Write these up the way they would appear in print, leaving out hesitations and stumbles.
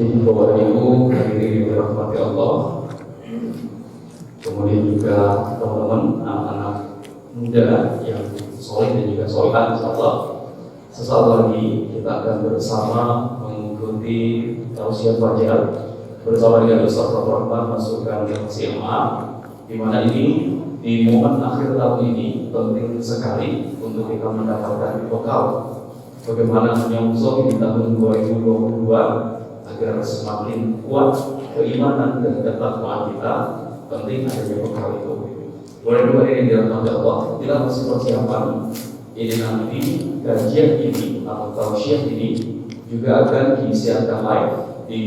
Jadi Bapak Ibu hadirin yang dirahmati Allah, kemudian juga teman-teman anak-anak muda yang soleh dan juga solehan, insyaallah sesaat lagi kita akan bersama mengikuti tausiah fajar bersama dengan Ustaz Rahman masukkan SMA, di mana ini di momen akhir tahun ini penting sekali untuk kita mendapatkan bekal bagaimana menyongsong di tahun 2022 agar semakin kuat keimanan dan ketakwaan kita. Penting adanya bekal itu. Boleh dua ini dirahmati Allah. Kita masih persiapan ini nanti kajian ini atau tausiah ini juga akan disiarkan live di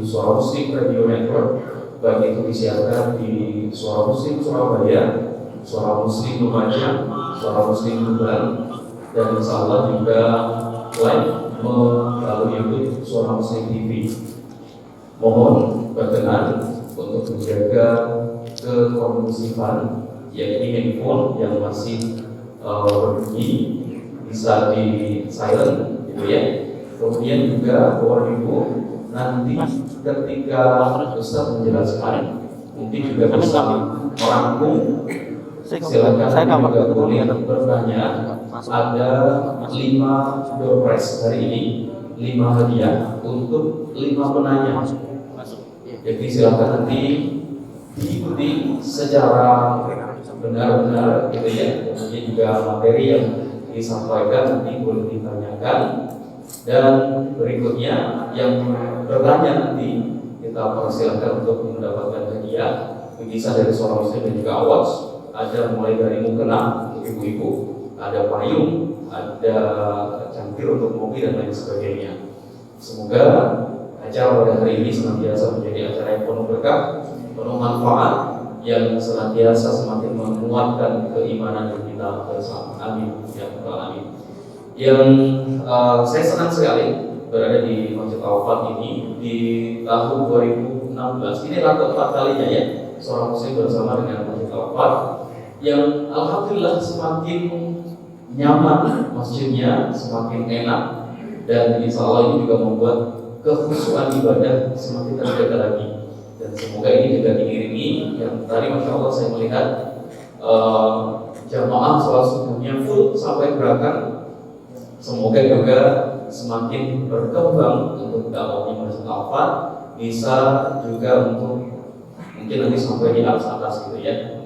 Suara Muslim Radio Network, baik itu disiarkan di Suara Muslim Surabaya, Suara Muslim Lumajang, Suara Muslim Tuban, dan insya Allah juga live melalui YouTube Suara Muslim TV. Mohon berkenan untuk menjaga kekondusifan, yakni handphone yang masih berbunyi bisa di silent, gitu ya. Kemudian juga Bapak Ibu nanti ketika Ustaz menjelaskan, mungkin juga bisa merangkum. Silakan juga boleh bertanya. Ada 5 door prize hari ini, 5 hadiah untuk 5 penanya. Jadi silakan nanti diikuti secara benar-benar, gitu ya. Kemudian juga materi yang disampaikan nanti boleh ditanyakan. Dan berikutnya yang bertanya nanti kita persilakan untuk mendapatkan hadiah bisa dari Suara Muslim dan juga Awas. Ada mulai dari mukena untuk ibu-ibu, ada payung, ada cangkir untuk mobil dan lain sebagainya. Semoga acara pada hari ini senantiasa menjadi acara yang penuh berkah, penuh manfaat, yang senantiasa semakin menguatkan keimanan kita bersama. Amin ya rabbal alamin. Yang saya senang sekali berada di Masjid Al-Wafat ini di tahun 2016. Ini adalah keempat kalinya ya Suara Muslim bersama dengan Masjid Al-Wafat, yang alhamdulillah semakin nyaman masjidnya, semakin enak, dan insya Allah ini juga membuat kekhusyuan ibadah semakin terjaga lagi. Dan semoga ini juga diiringi yang tadi masya Allah saya melihat jamaah sholat subuhnya full sampai gerakan. Semoga juga semakin berkembang untuk dakwahnya Masjid Al-Wafat, bisa juga untuk mungkin nanti sampai di atas gitu ya,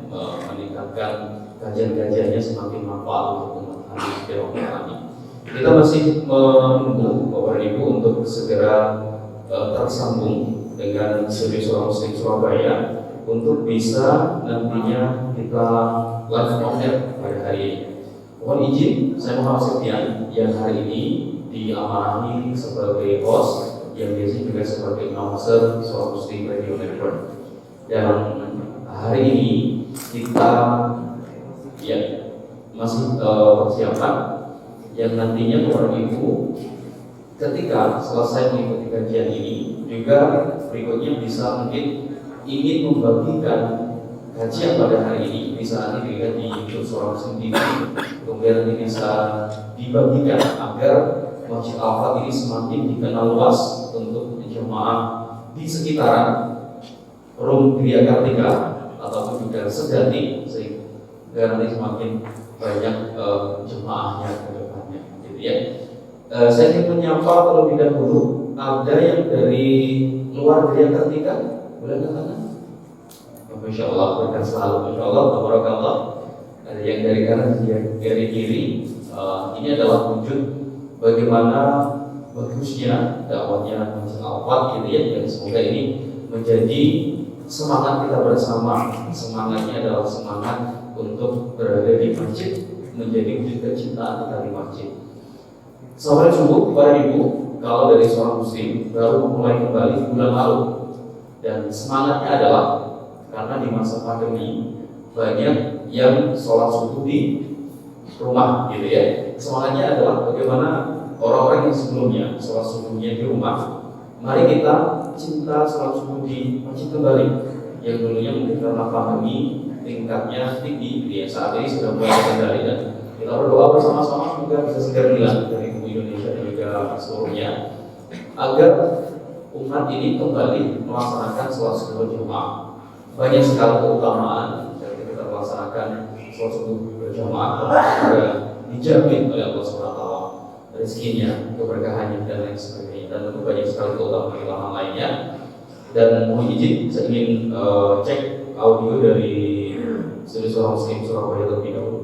meningkatkan kajian-kajiannya semakin manfaat untuk umat kami. Kita masih menunggu Bapak Ibu untuk segera tersambung dengan Studio Suara Muslim Surabaya untuk bisa nantinya kita live on air pada hari ini. Mohon izin, saya Muhammad Septian yang hari ini diamanahi sebagai host, yang biasanya juga sebagai announcer Suara Muslim Radio Network. Dan hari ini kita ya masih persiapan yang nantinya Bapak Ibu ketika selesai mengikuti kajian ini juga berikutnya bisa mungkin ingin membagikan kajian pada hari ini, bisa nanti dilihat di YouTube Suara Muslim TV, kemudian nanti bisa dibagikan agar Masjid Al-Wafat ini semakin dikenal luas untuk jemaah di sekitaran Rum Gria Kartika ataupun juga Sedati, sehingga nanti semakin banyak jemaahnya ke depannya, gitu ya. Saya ingin menyapa terlebih dahulu, ada yang dari luar Gria Kartika, boleh katakan? Masya Allah, berkat selalu, Masya Allah, tabarakallah. Ada yang dari kanan, dari kiri. Ini adalah wujud bagaimana bagusnya dakwahnya Masjid Al-Wafat, gitu ya. Dan semoga ini menjadi semangat kita bersama. Semangatnya adalah semangat untuk berada di masjid, menjadi wujud kecintaan kita di masjid. Sahabat subuh, para ibu, kalau dari Suara Muslim baru memulai kembali bulan lalu, dan semangatnya adalah karena di masa pandemi banyak yang sholat subuh di rumah, gitu ya. Semangatnya adalah bagaimana orang-orang yang sebelumnya sholat subuhnya di rumah, mari kita cinta sholat subuh di masjid kembali. Yang dulunya mungkin karena pandemi tingkatnya tinggi, ya saat ini sudah mulai terkendali, dan kita berdoa bersama-sama semoga bisa segera hilang dari Indonesia dan juga seluruhnya, agar umat ini kembali melaksanakan sholat subuh berjamaah. Banyak sekali keutamaan ketika kita melaksanakan sholat subuh berjamaah, juga dijamin oleh Allah SWT rezekinya, keberkahannya dan lain sebagainya. Dan tentu banyak sekali keutamaan lainnya. Dan mohon izin, saya ingin cek audio dari Studio Suara Muslim Surabaya terlebih dahulu.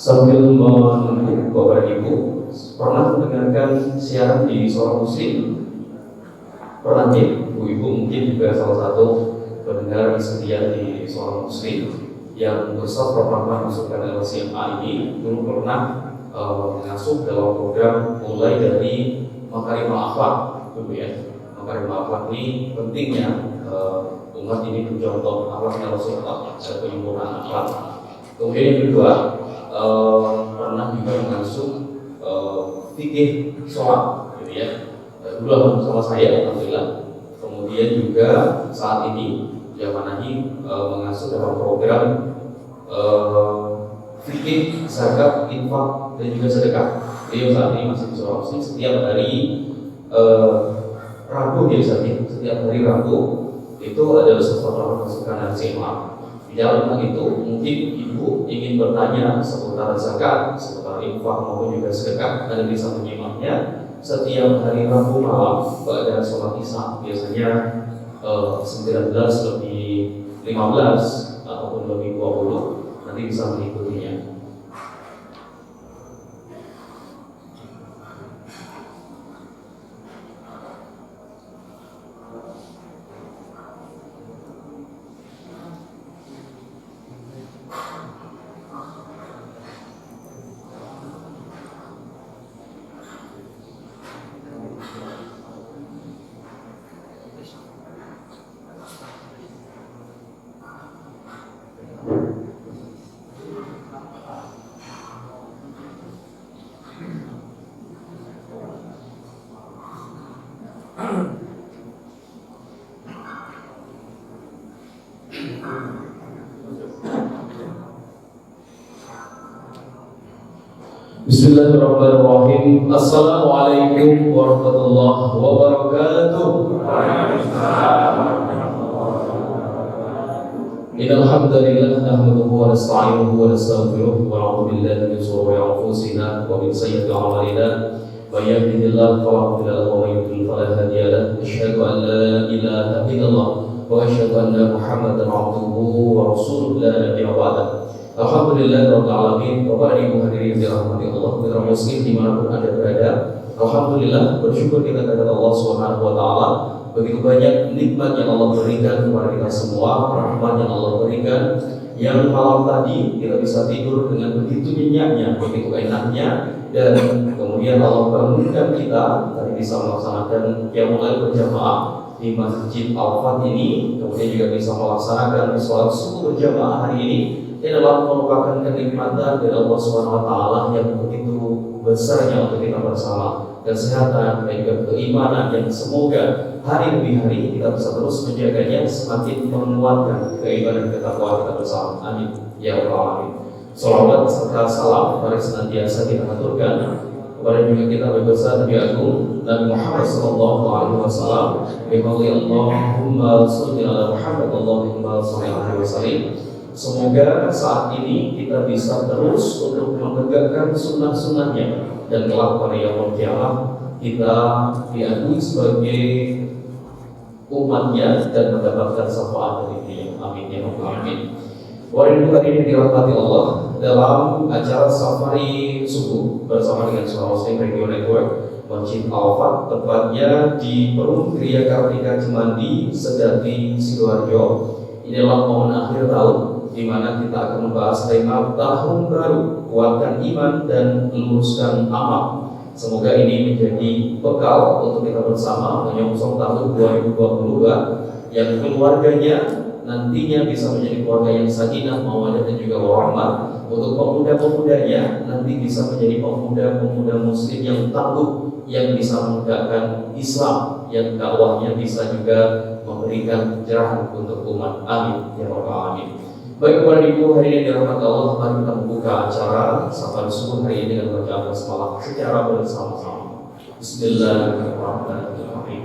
Sambil menunggu Bapak Ibu, pernah mendengarkan siaran di Suara Muslim? Pernah ya? Ibu mungkin juga salah satu pendengar setia di Suara Muslim yang Ustaz Rahman masukkan LCMA ini dulu pernah mengasuh dalam program mulai dari Makarimul Akhlak, gitu ya. Makarimul Akhlak ini pentingnya umat ini mencontoh akhlaknya Rasulullah, ada penyempurnaan akhlak. Kemudian yang kedua, pernah juga mengasuh fikih sholat, gitu ya. Dulu sama saya, alhamdulillah. Kemudian juga saat ini zaman ini mengasuh dalam program fikih, zakat, infak dan juga sedekah. Beliau saat ini masih di Suara Muslim setiap hari Rabu biasanya, setiap hari Rabu itu ada sesuatu masukan LCMA. Di dalam itu mungkin ibu ingin bertanya seputar zakat, seputar infak maupun juga sedekah, Anda bisa menyimaknya setiap hari Rabu malam pada sholat Isya, biasanya 19 lebih 15 ataupun lebih 20, nanti bisa mengikutinya. Bismillahirrahmanirrahim. Assalamualaikum warahmatullahi wabarakatuh. Innal hamdalillah nahmaduhu wa nasta'inuhu wa nastaghfiruh wa na'udzu billahi min shururi anfusina wa min sayyiati a'malina. May yahdihillahu fala mudilla lahu wa may yudlil fala hadiya lahu. Asyhadu an la ilaha illallah wa asyhadu anna Muhammadan 'abduhu wa rasuluhu la nabiyya ba'dahu. Alhamdulillah Rabbil Alamin. Bapak Ibu hadirin dirahmati Allah, mitra muslim dimanapun Anda berada, alhamdulillah bersyukur kita kepada Allah Subhanahu wa taala. Begitu banyak nikmat yang Allah berikan kepada kita semua, rahmat yang Allah berikan, yang malam tadi kita bisa tidur dengan begitu nyenyaknya, begitu enaknya, dan kemudian Allah bangunkan kita tadi bisa melaksanakan qiyamul lail berjamaah di Masjid Al-Fat ini, kemudian juga bisa melaksanakan sholat subuh berjamaah hari ini. Ini adalah merupakan kenikmatan dari Allah Subhanahu wa taala yang begitu besarnya untuk kita bersama, kesehatan dan juga keimanan yang semoga hari demi hari kita bisa terus menjaganya, semakin menguatkan keimanan dan ketakwaan kita bersama. Amin ya rabbal alamin. Salawat serta salam mari senantiasa kita aturkan kepada juga kita berbesar Nabi Agung Nabi Muhammad sallallahu alaihi wasallam. Allahumma shalli ala Muhammad, Allahumma shalli alaihi wasallam. Semoga saat ini kita bisa terus untuk menegakkan sunnah-sunnahnya, dan kelak pada yaumul qiyamah kita diakui sebagai umatnya dan mendapatkan syafaat dari Dia. Amin ya rabbal alamin. Walau hari ini dirahmati Allah, dalam acara safari subuh bersama dengan Suara Muslim Radio Network Masjid Al-Wafat, tepatnya di Perum Kriya Kartika Cimandi, Sedati, Sidoarjo. Inilah momen akhir tahun di mana kita akan membahas tema tahun baru, kuatkan iman dan luruskan amal. Semoga ini menjadi bekal untuk kita bersama menyongsong tahun 2022 yang keluarganya nantinya bisa menjadi keluarga yang sakinah, mawaddah dan juga warahmah. Untuk pemuda-pemudanya nanti bisa menjadi pemuda-pemuda muslim yang tangguh, yang bisa menegakkan Islam, yang dakwahnya bisa juga memberikan pencerahan untuk umat. Amin ya rabbal alamin. Baik kepada ibu, hari ini dirahmati Allah, mari kita membuka acara safari subuh hari ini dengan bacaan basmalah secara bersama-sama. Bismillahirrahmanirrahim.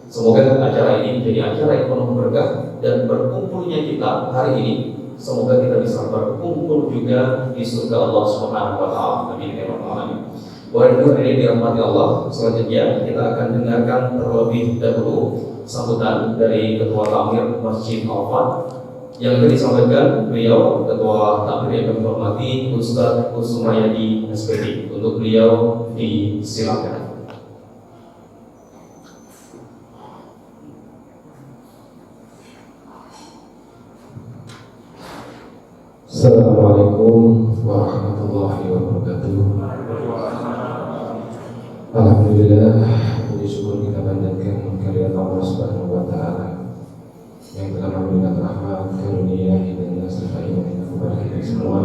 Semoga acara ini menjadi acara yang penuh berkah, dan berkumpulnya kita hari ini semoga kita bisa berkumpul juga di surga Allah Subhanahu wa taala. Amin ya rabbal alamin. Walaupun ini dirahmati Allah, selanjutnya kita akan dengarkan terlebih dahulu sambutan dari Ketua Takmir Masjid Al-Wafat yang tadi disampaikan beliau Ketua Takmir yang kami hormati Ustaz Kusmayadi SPD. Untuk beliau disilakan. Assalamualaikum warahmatullahi wabarakatuh. Alhamdulillah, puji syukur kita panjatkan kehadirat Allah Subhanahu wa taala yang telah memberikan rahmat, karunia, hidayah serta iman kepada kita semua,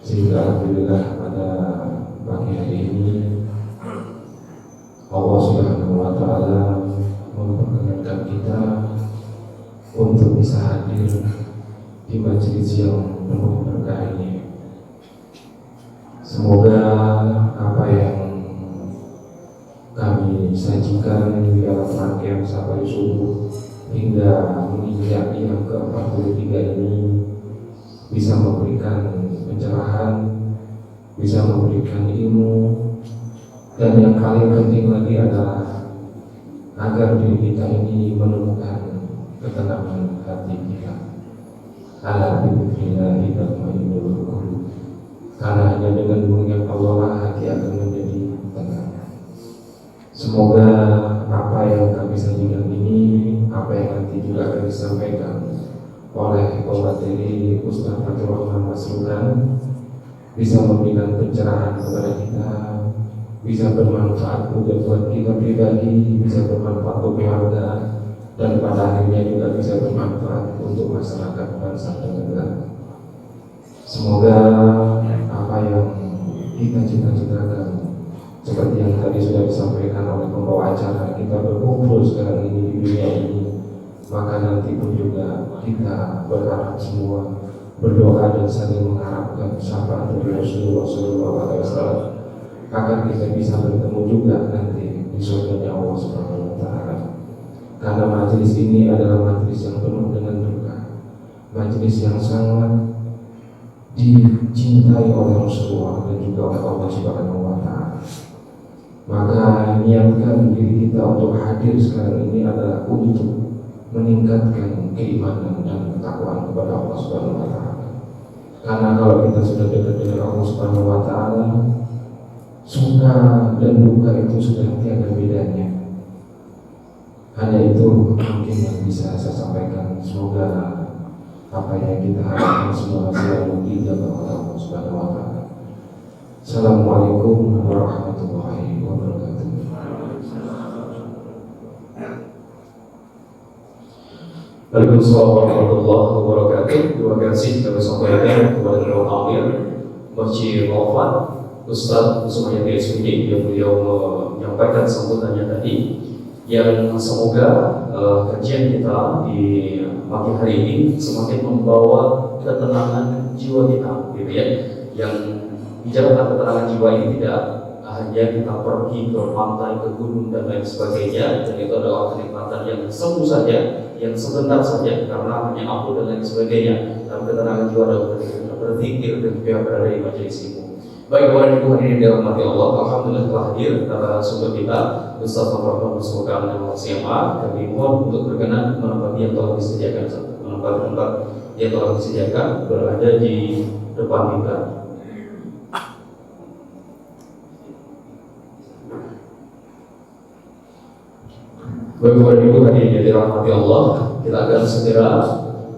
sehingga alhamdulillah pada pagi hari ini Allah Subhanahu wa taala memperkenankan kita untuk bisa hadir di majelis yang penuh berkah ini. Semoga apa yang kami sajikan di dalam rangkaian safari subuh hingga menginjak yang ke-43 ini bisa memberikan pencerahan, bisa memberikan ilmu, dan yang paling penting lagi adalah agar diri kita ini menemukan ketenangan hati kita. Ala bidzikrillahi tatma'innul qulub. Karena hanya dengan mengingat Allah lah hati akan menjadi tenang. Semoga apa yang kami sajikan ini, apa yang nanti juga akan disampaikan oleh pemateri Ustaz Fathur Rahman Masrukan bisa memberikan pencerahan kepada kita, bisa bermanfaat buat kita pribadi, bisa bermanfaat untuk keluarga, dan pada akhirnya juga bisa bermanfaat untuk masyarakat bangsa dan negara. Semoga apa yang kita cita-citakan, seperti yang tadi sudah disampaikan oleh pembawa acara, kita berkumpul sekarang ini di dunia ini, maka nanti pun juga kita berharap semua berdoa dan saling mengharapkan syafaat dari Rasulullah SAW agar kita bisa bertemu juga nanti di surga Allah Subhanahu wa taala. Karena majelis ini adalah majelis yang penuh dengan berkah, majelis yang sangat dicintai oleh Rasulullah dan juga oleh Allah Subhanahu wa taala. Maka niatkan diri kita untuk hadir sekarang ini adalah untuk meningkatkan keimanan dan ketakwaan kepada Allah Subhanahu wa taala. Karena kalau kita sudah dekat dengan Allah Subhanahu wa taala, suka dan duka itu sudah tiada bedanya. Hanya itu mungkin yang bisa saya sampaikan. Semoga apa yang kita harapkan semua selalu dijaga oleh Allah Subhanahu wa taala. Assalamualaikum warahmatullahi wabarakatuh. Waalaikumsalam warahmatullahi wabarakatuh. Terima kasih kami sampaikan kepada Ketua Takmir Masjid Al-Wafat Ustaz Kusmayadi SPD yang beliau menyampaikan sambutannya tadi, yang semoga kajian kita di pagi hari ini semakin membawa ketenangan jiwa kita, gitu ya. Yang bicara tentang ketenangan jiwa ini tidak hanya kita pergi ke pantai, ke gunung dan lain sebagainya, dan itu adalah kenikmatan yang semu saja, yang sebentar saja karena hanya aku dan lain sebagainya. Tapi ketenangan jiwa adalah ketika berzikir dan juga berada di majelis ilmu. Baik, Bapak Ibu hadirin dirahmati Allah, alhamdulillah telah hadir narasumber kita Ustaz Muhammad Musulkan dan SMA. Kami mohon untuk berkenan menempati yang telah disediakan, tempat yang telah disediakan berada di depan kita. Bapak Ibu hadirin yang dirahmati Allah, kita akan segera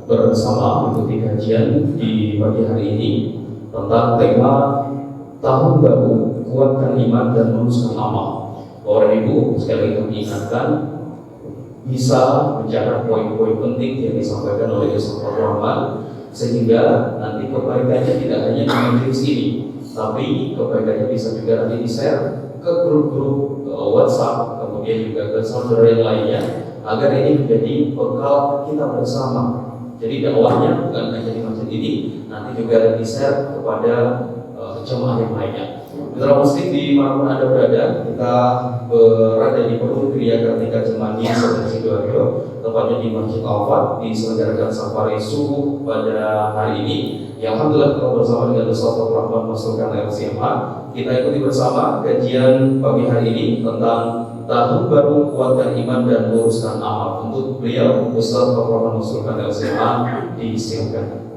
bersama mengikuti kajian di pagi hari ini tentang tema Tahun Baru, Kuatkan Iman dan Luruskan Amal. Bapak Ibu, sekali lagi kami ingatkan, bisa mencatat poin-poin penting yang disampaikan oleh Ustaz Rahman, sehingga nanti kebaikannya tidak hanya di majelis ini, tapi kebaikannya bisa juga nanti di-share ke grup-grup WhatsApp, kemudian juga ke saudara yang lainnya, agar ini menjadi bekal kita bersama. Jadi dakwahnya bukan hanya di masjid ini, nanti juga di-share kepada jemaah yang lainnya. Mitra Muslim di manapun Anda berada, kita berada di Perlu Kriya Kartika Cemani, Selatan Sidoarjo, tepatnya di Masjid Al-Fat, diselenggarakan safari subuh pada hari ini. Yang alhamdulillah kita bersama dengan Ustaz Rahman Musulkan LCMA. Kita ikuti bersama kajian pagi hari ini tentang Tahun Baru, Kuatkan Iman dan Luruskan Amal. Untuk beliau Ustaz Rahman Musulkan LCMA, disilakan.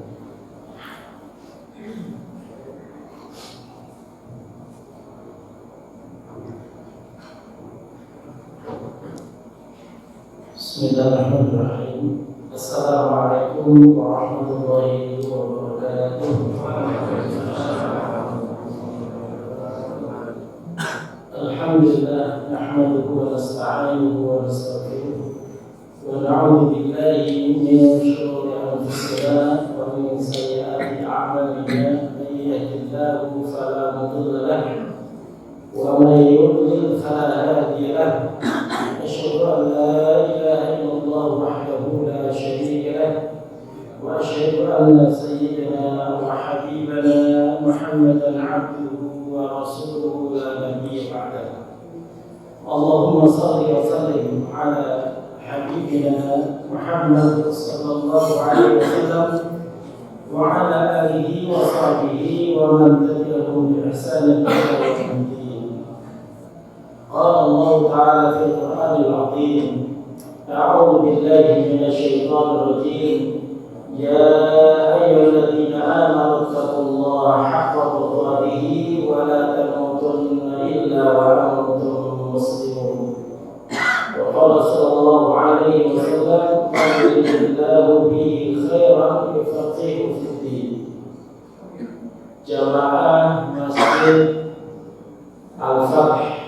Bismillahirrahmanirrahim. Assalamualaikum warahmatullahi wabarakatuh. Alhamdulillah, nahmaduhu wa nasta'inuhu wa nastaghfiruh wa na'udzu billahi min shururi anfusina wa min sayyiati a'malina. Man yahdihillahu fala mudilla lahu wa man yudlil fala hadiya lahu. أشهد أن لا إله إلا الله وحده لا شريك له وأشهد أن سيدنا وحبيبنا محمدا عبده ورسوله لا نبي بعده. اللهم صل وسلم على حبيبنا محمد صلى الله عليه وسلم وعلى آله وصحبه ومن تبعهم بإحسان إلى يوم الدين. قال الله تعالى في القرآن العظيم: أعوذ بالله من الشيطان الرجيم. يا أيها الذين آمنوا اتقوا الله حق تقاته ولا تموتن إلا وأنتم مسلمون. وقال صلى الله عليه وسلم: من يرد الله به خيرا يفقهه في الدين. Jamaah Masjid Al-Fath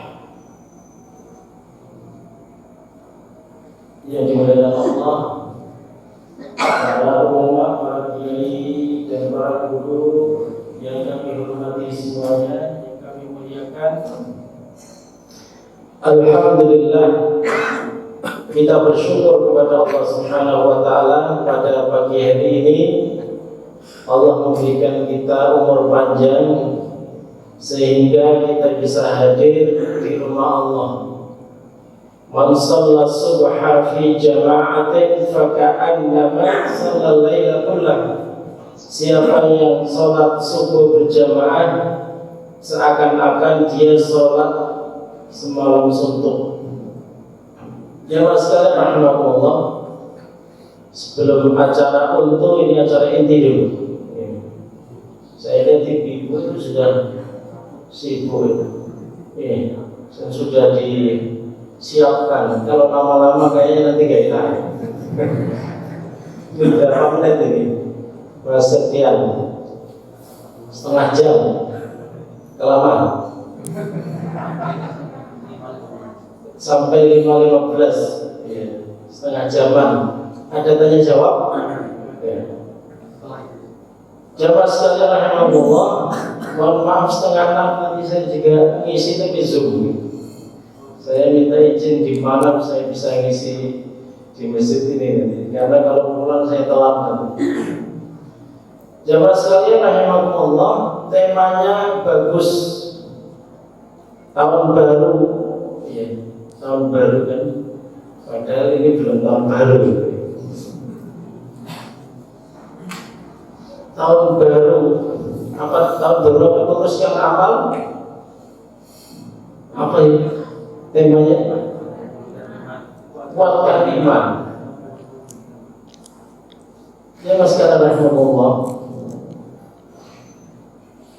yang dimuliakan Allah, para ulama, para kiai dan para guru yang kami hormati semuanya, yang kami muliakan. Alhamdulillah, kita bersyukur kepada Allah Subhanahu wa taala pada pagi hari ini Allah memberikan kita umur panjang sehingga kita bisa hadir di rumah Allah. Man shalla subha fi jama'atin faka'annama shalla al-laila kullah. Siapa yang sholat subuh berjamaah, seakan-akan dia sholat semalam suntuk. Jamaah sekalian rahimakumullah, sebelum acara untu, ini acara inti dulu. Saya lihat TV itu sudah sibuk, sudah disiapkan. Kalau lama-lama kayaknya nanti gak enak. Berapa menit ini? Mas Setian, setengah jam, kelamaan. Sampai 5.15, setengah jaman. Ada tanya jawab? Jamaah sekalian rahimahullah, mohon maaf setengah 6 nanti saya juga ngisi tapi Zoom. Saya minta izin di malam saya bisa ngisi di masjid ini nanti, karena kalau pulang saya telat nanti. Jamaah sekalian rahimahullah, temanya bagus. tahun baru, ya, tahun baru kan, padahal ini belum tahun baru. Tahun baru, apa tahun baru apa teruskan amal? Apa ya temanya? Kuatkan iman. Ya mas rahimahullah,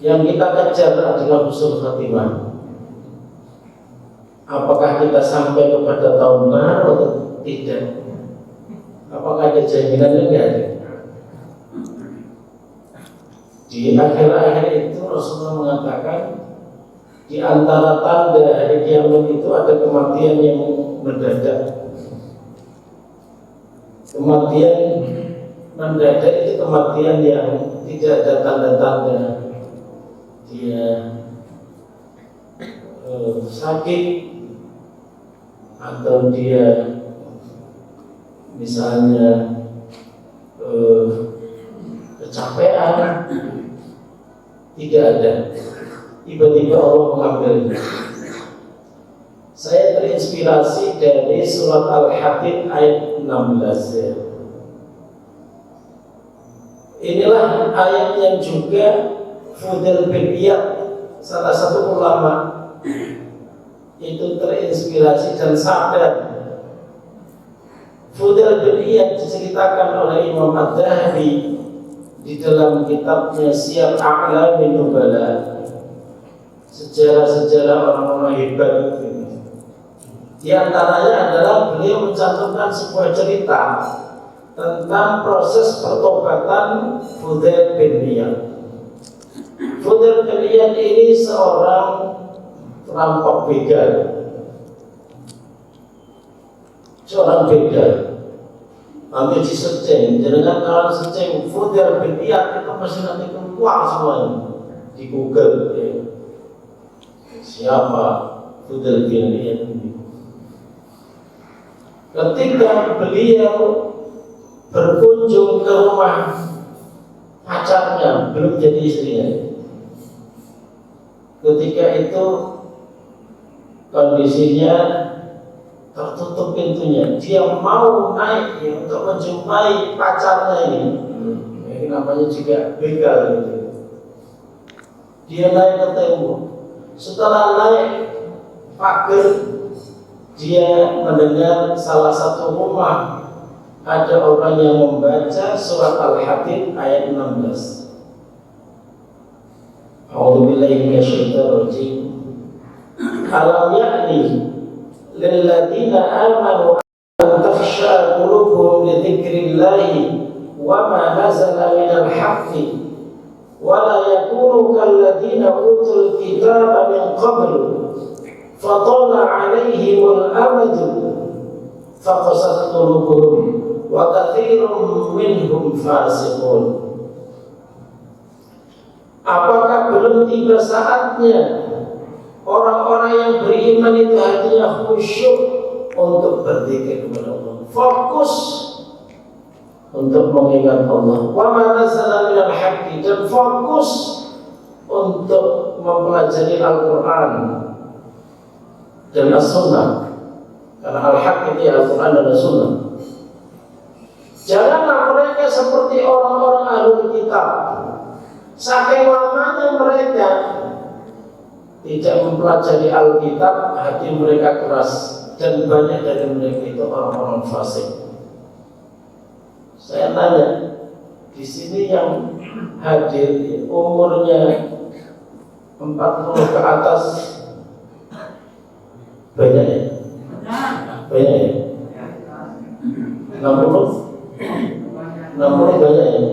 yang kita kejar adalah husnul khatimah. Apakah kita sampai kepada tahun baru atau tidak? Apakah ada jaminannya? Tidak ada. Di akhir-akhir itu Rasulullah mengatakan di antara tanda hari kiamat itu ada kematian yang mendadak. Kematian mendadak itu kematian yang tidak ada tanda-tanda dia sakit atau dia misalnya kecapean, tidak ada. Tiba-tiba Allah mengambilnya. Saya terinspirasi dari surat Al-Hadid ayat 16 ya. Inilah ayat yang juga Fudail bin Iyad, salah satu ulama, itu terinspirasi dan sadar. Fudail bin Iyad diceritakan oleh Imam Ad-Dhahabi di dalam kitabnya Siyar A'lamin Nubala, sejarah-sejarah orang-orang hebat itu. Di antaranya adalah beliau mencantumkan sebuah cerita tentang proses pertobatan Fudail bin Iyad. Fudail bin Iyad ini seorang perampok begal, seorang begal. Ambil disearching, jangan kalau searching Fudail bin Iyad itu masih nanti keluar semuanya di Google. Ya. Siapa Fudail bin Iyad ini? Ketika beliau berkunjung ke rumah pacarnya, belum jadi istrinya, ketika itu kondisinya tertutup pintunya, dia mau naik ya, untuk menjumpai pacarnya ini. Ini namanya juga begal gitu. Dia naik ke tembok. Setelah naik pagar, dia mendengar salah satu rumah ada orang yang membaca surat Al-Hadid ayat 16. A'udzubillahi minasyaitonir rajim. Alam ya'ni lilladzina amanu an takhsha qulubuhum li dzikrillahi wa ma nazala minal haqqi wa la yakunu kalladzina utul kitaba min qablu fatala 'alaihimul amadu faqasat qulubuhum wa katsirun minhum fasiqun. Apakah belum tiba saatnya orang-orang yang beriman itu hatinya khusyuk untuk berzikir kepada Allah, fokus untuk mengingat Allah, wa ma nazala minal haqqi, dan fokus untuk mempelajari Al-Quran dan As-Sunnah, karena Al-Haq itu Al-Quran dan As-Sunnah. Janganlah mereka seperti orang-orang ahlul kitab, saking lamanya mereka tidak mempelajari Alkitab, hati mereka keras, dan banyak dari mereka itu orang-orang fasik. Saya tanya, di sini yang hadir umurnya 40 ke atas banyak ya? Banyak ya? 60 banyak ya?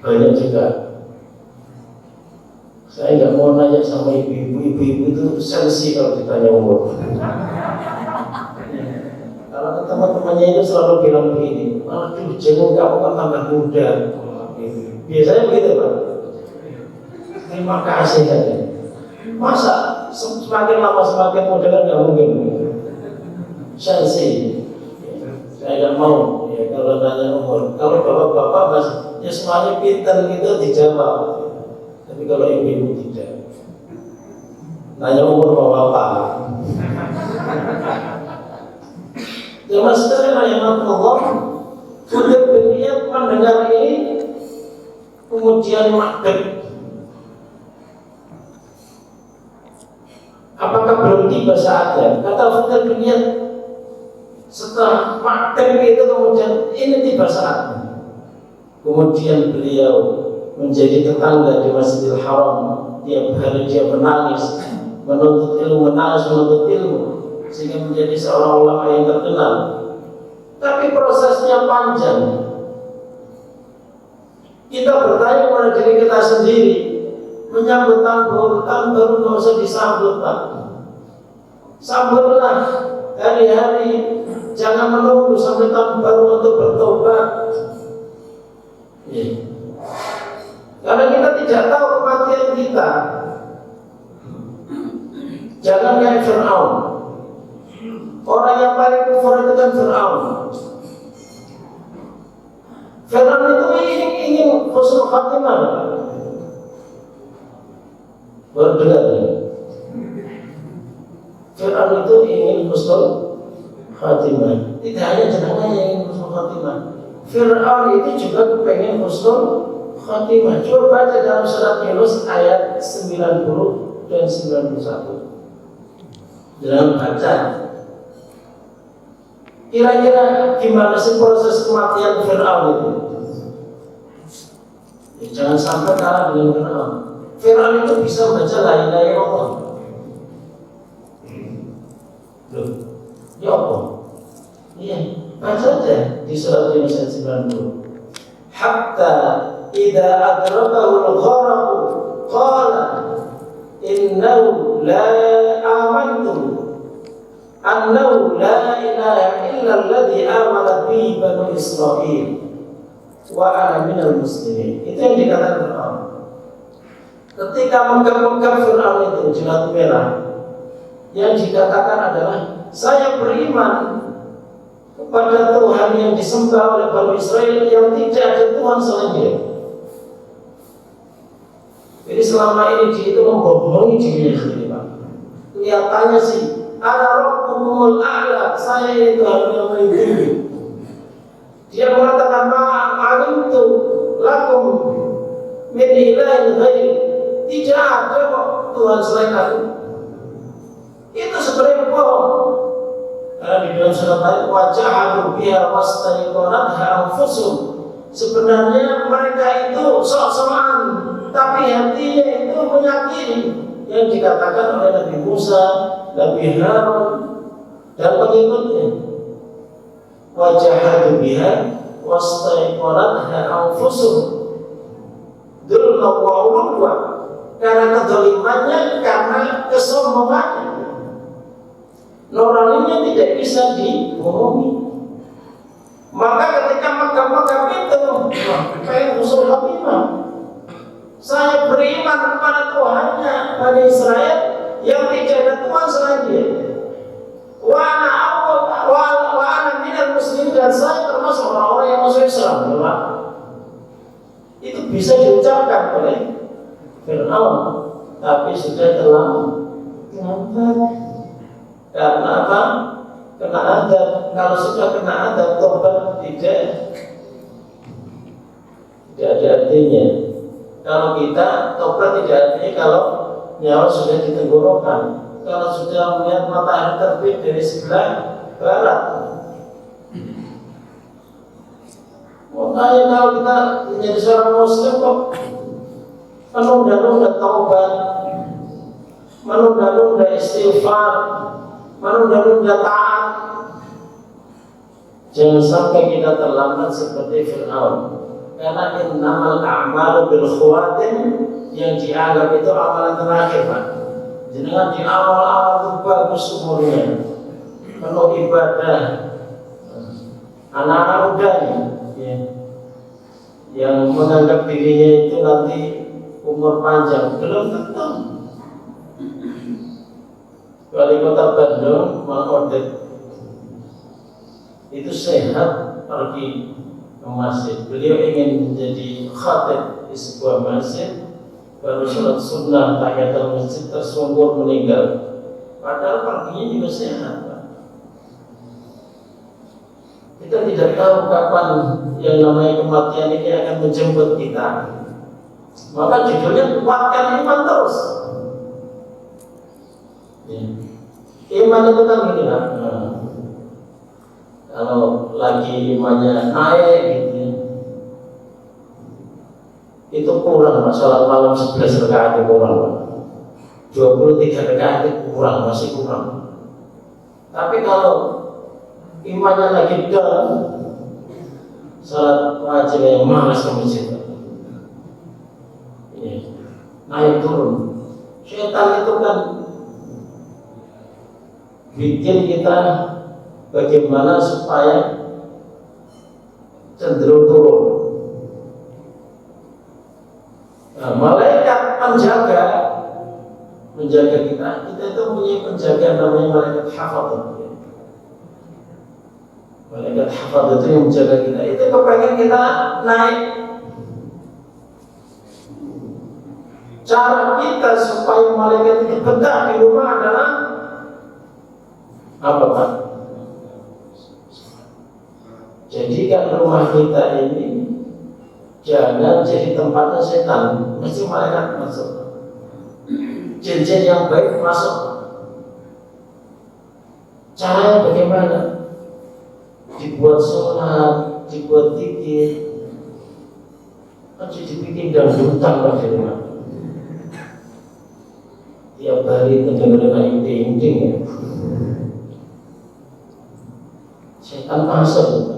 Banyak juga. Saya nggak mau nanya sama ibu-ibu itu sensi kalau ditanya umur. Kalau teman-temannya itu selalu bilang begini, aduh jenguk kamu kan tambah muda. Biasanya begitu Pak. Terima kasih saja. Masa semakin lama semakin muda kan nggak mungkin. Sensi. Saya nggak mau ya kalau nanya umur. Kalau bapak-bapak mas, ya semuanya pintar gitu dijawab. Tapi kalau ibu-ibu tidak. Nanya umur bapak. Jemaah sekalian rahimakumullah, sudah berniat mendengar ini, kemudian maghrib. Apakah belum tiba saatnya? Kata Fudel berniat setelah maghrib itu kemudian ini tiba saatnya. Kemudian beliau menjadi tetangga di Masjidil Haram. Tiap hari dia menangis, menuntut ilmu, sehingga menjadi seorang ulama yang terkenal. Tapi prosesnya panjang. Kita bertanya pada diri kita sendiri, menyambut tahun baru nggak usah disambut, Pak. Sambutlah hari-hari, jangan menunggu sampai tahun baru untuk bertobat. Karena kita tidak tahu kematian kita. Jangan kayak Fir'aun. Orang yang paling kufur itu kan Fir'aun. Fir'aun itu ingin husnul khatimah. Baru dengar ya? Fir'aun itu ingin husnul khatimah. Tidak hanya jenengan yang ingin husnul khatimah. Fir'aun itu juga kepengen husnul khatimah. Coba baca dalam surat Yunus ayat 90 dan 91. Jangan baca. Kira-kira gimana sih proses kematian Fir'aun itu? Ya, jangan sampai kalah dengan Fir'aun. Fir'aun itu bisa baca la ilaha illallah. Loh, ya apa? Iya, baca aja di surat Yunus ayat 90. Hatta idza adrakahu al-gharq qala innahu la amantu annahu la ilaha illa alladhi amanat bihi banu Israil wa ana minal muslimin. Itu yang dikatakan Fir'aun. Ketika megang-megang Fir'aun itu jilat merah, yang dikatakan adalah saya beriman kepada Tuhan yang disembah oleh banu Israel yang tidak ada Tuhan selain Dia. Jadi selama ini dia itu membohongi dirinya sendiri, Pak. Kelihatannya sih, ana rabbukumul a'la, saya itu Tuhan yang paling tinggi. Dia mengatakan ma'alimtu lakum min ilahin ghairi, tidak ada kok Tuhan selain aku. Itu sebenarnya bohong. Karena di dalam surat ayat wajahadu biha wastaiqanatha anfusuhum, sebenarnya mereka itu sok-sokan, tapi hatinya itu menyakini yang dikatakan oleh Nabi Musa, Nabi Harun dan pengikutnya. Wajahadu biha wastaiqanatha anfusuhum dzulman wa 'uluwan, karena kedzalimannya, karena kesombongannya. Nuraninya tidak bisa dibohongi. Maka ketika megang-megang itu, pengen husnul khatimah. Saya beriman kepada Tuhannya Bani Israel yang tidak ada Tuhan selain Dia. Wa ana minal muslimin, dan saya termasuk orang-orang yang masuk Islam. Itu bisa diucapkan oleh Fir'aun, tapi sudah terlambat. Karena apa? Kena adab. Kalau sudah kena adab, tobat tidak ada artinya. Kalau kita tobat tidak artinya kalau nyawa sudah di tenggorokan. Kalau sudah melihat matahari terbit dari sebelah barat. Makanya kalau kita menjadi seorang muslim kok menunda-nunda taubat, menunda-nunda istighfar, menunda-nunda taat. Jangan sampai kita terlambat seperti Fir'aun. Karena innamal a'malu bil khawatim, yang dianggap itu amalan terakhir, Pak. Jangan di awal-awal itu bagus umurnya, penuh ibadah. Anak-anak muda ya, yang menganggap dirinya itu nanti umur panjang, belum tentu. Wali Kota Bandung, Mang Odet, itu sehat pergi ke masjid. Beliau ingin menjadi khatib di sebuah masjid, baru sholat sunnah tahiyatul masjid tersungkur meninggal, padahal paginya juga sehat, Pak. Kita tidak tahu kapan yang namanya kematian ini akan menjemput kita. Maka judulnya kuatkan iman terus. Ya. Iman itu kan gini kan, kalau lagi imannya naik gitu, itu kurang, sholat malam 11 rakaat itu kurang, 23 rakaat itu kurang, masih kurang. Tapi kalau imannya lagi down, sholat wajib yang malas ke masjid, naik turun. Syaitan itu kan bikin kita bagaimana supaya cenderung turun. Nah, malaikat menjaga kita itu punya penjaga namanya malaikat hafadz. Malaikat hafadz itu yang menjaga kita. Itu kepengen kita naik. Cara kita supaya malaikat itu betah di rumah adalah apa, Pak? Jadikan rumah kita ini jangan jadi tempatnya setan, mesti malaikat masuk. Jin-jin yang baik masuk. Caranya bagaimana? Dibuat sholat, dibuat zikir, aja dibikin dangdutan di rumah. Tiap hari itu dengerin inding ya. Setan masuk.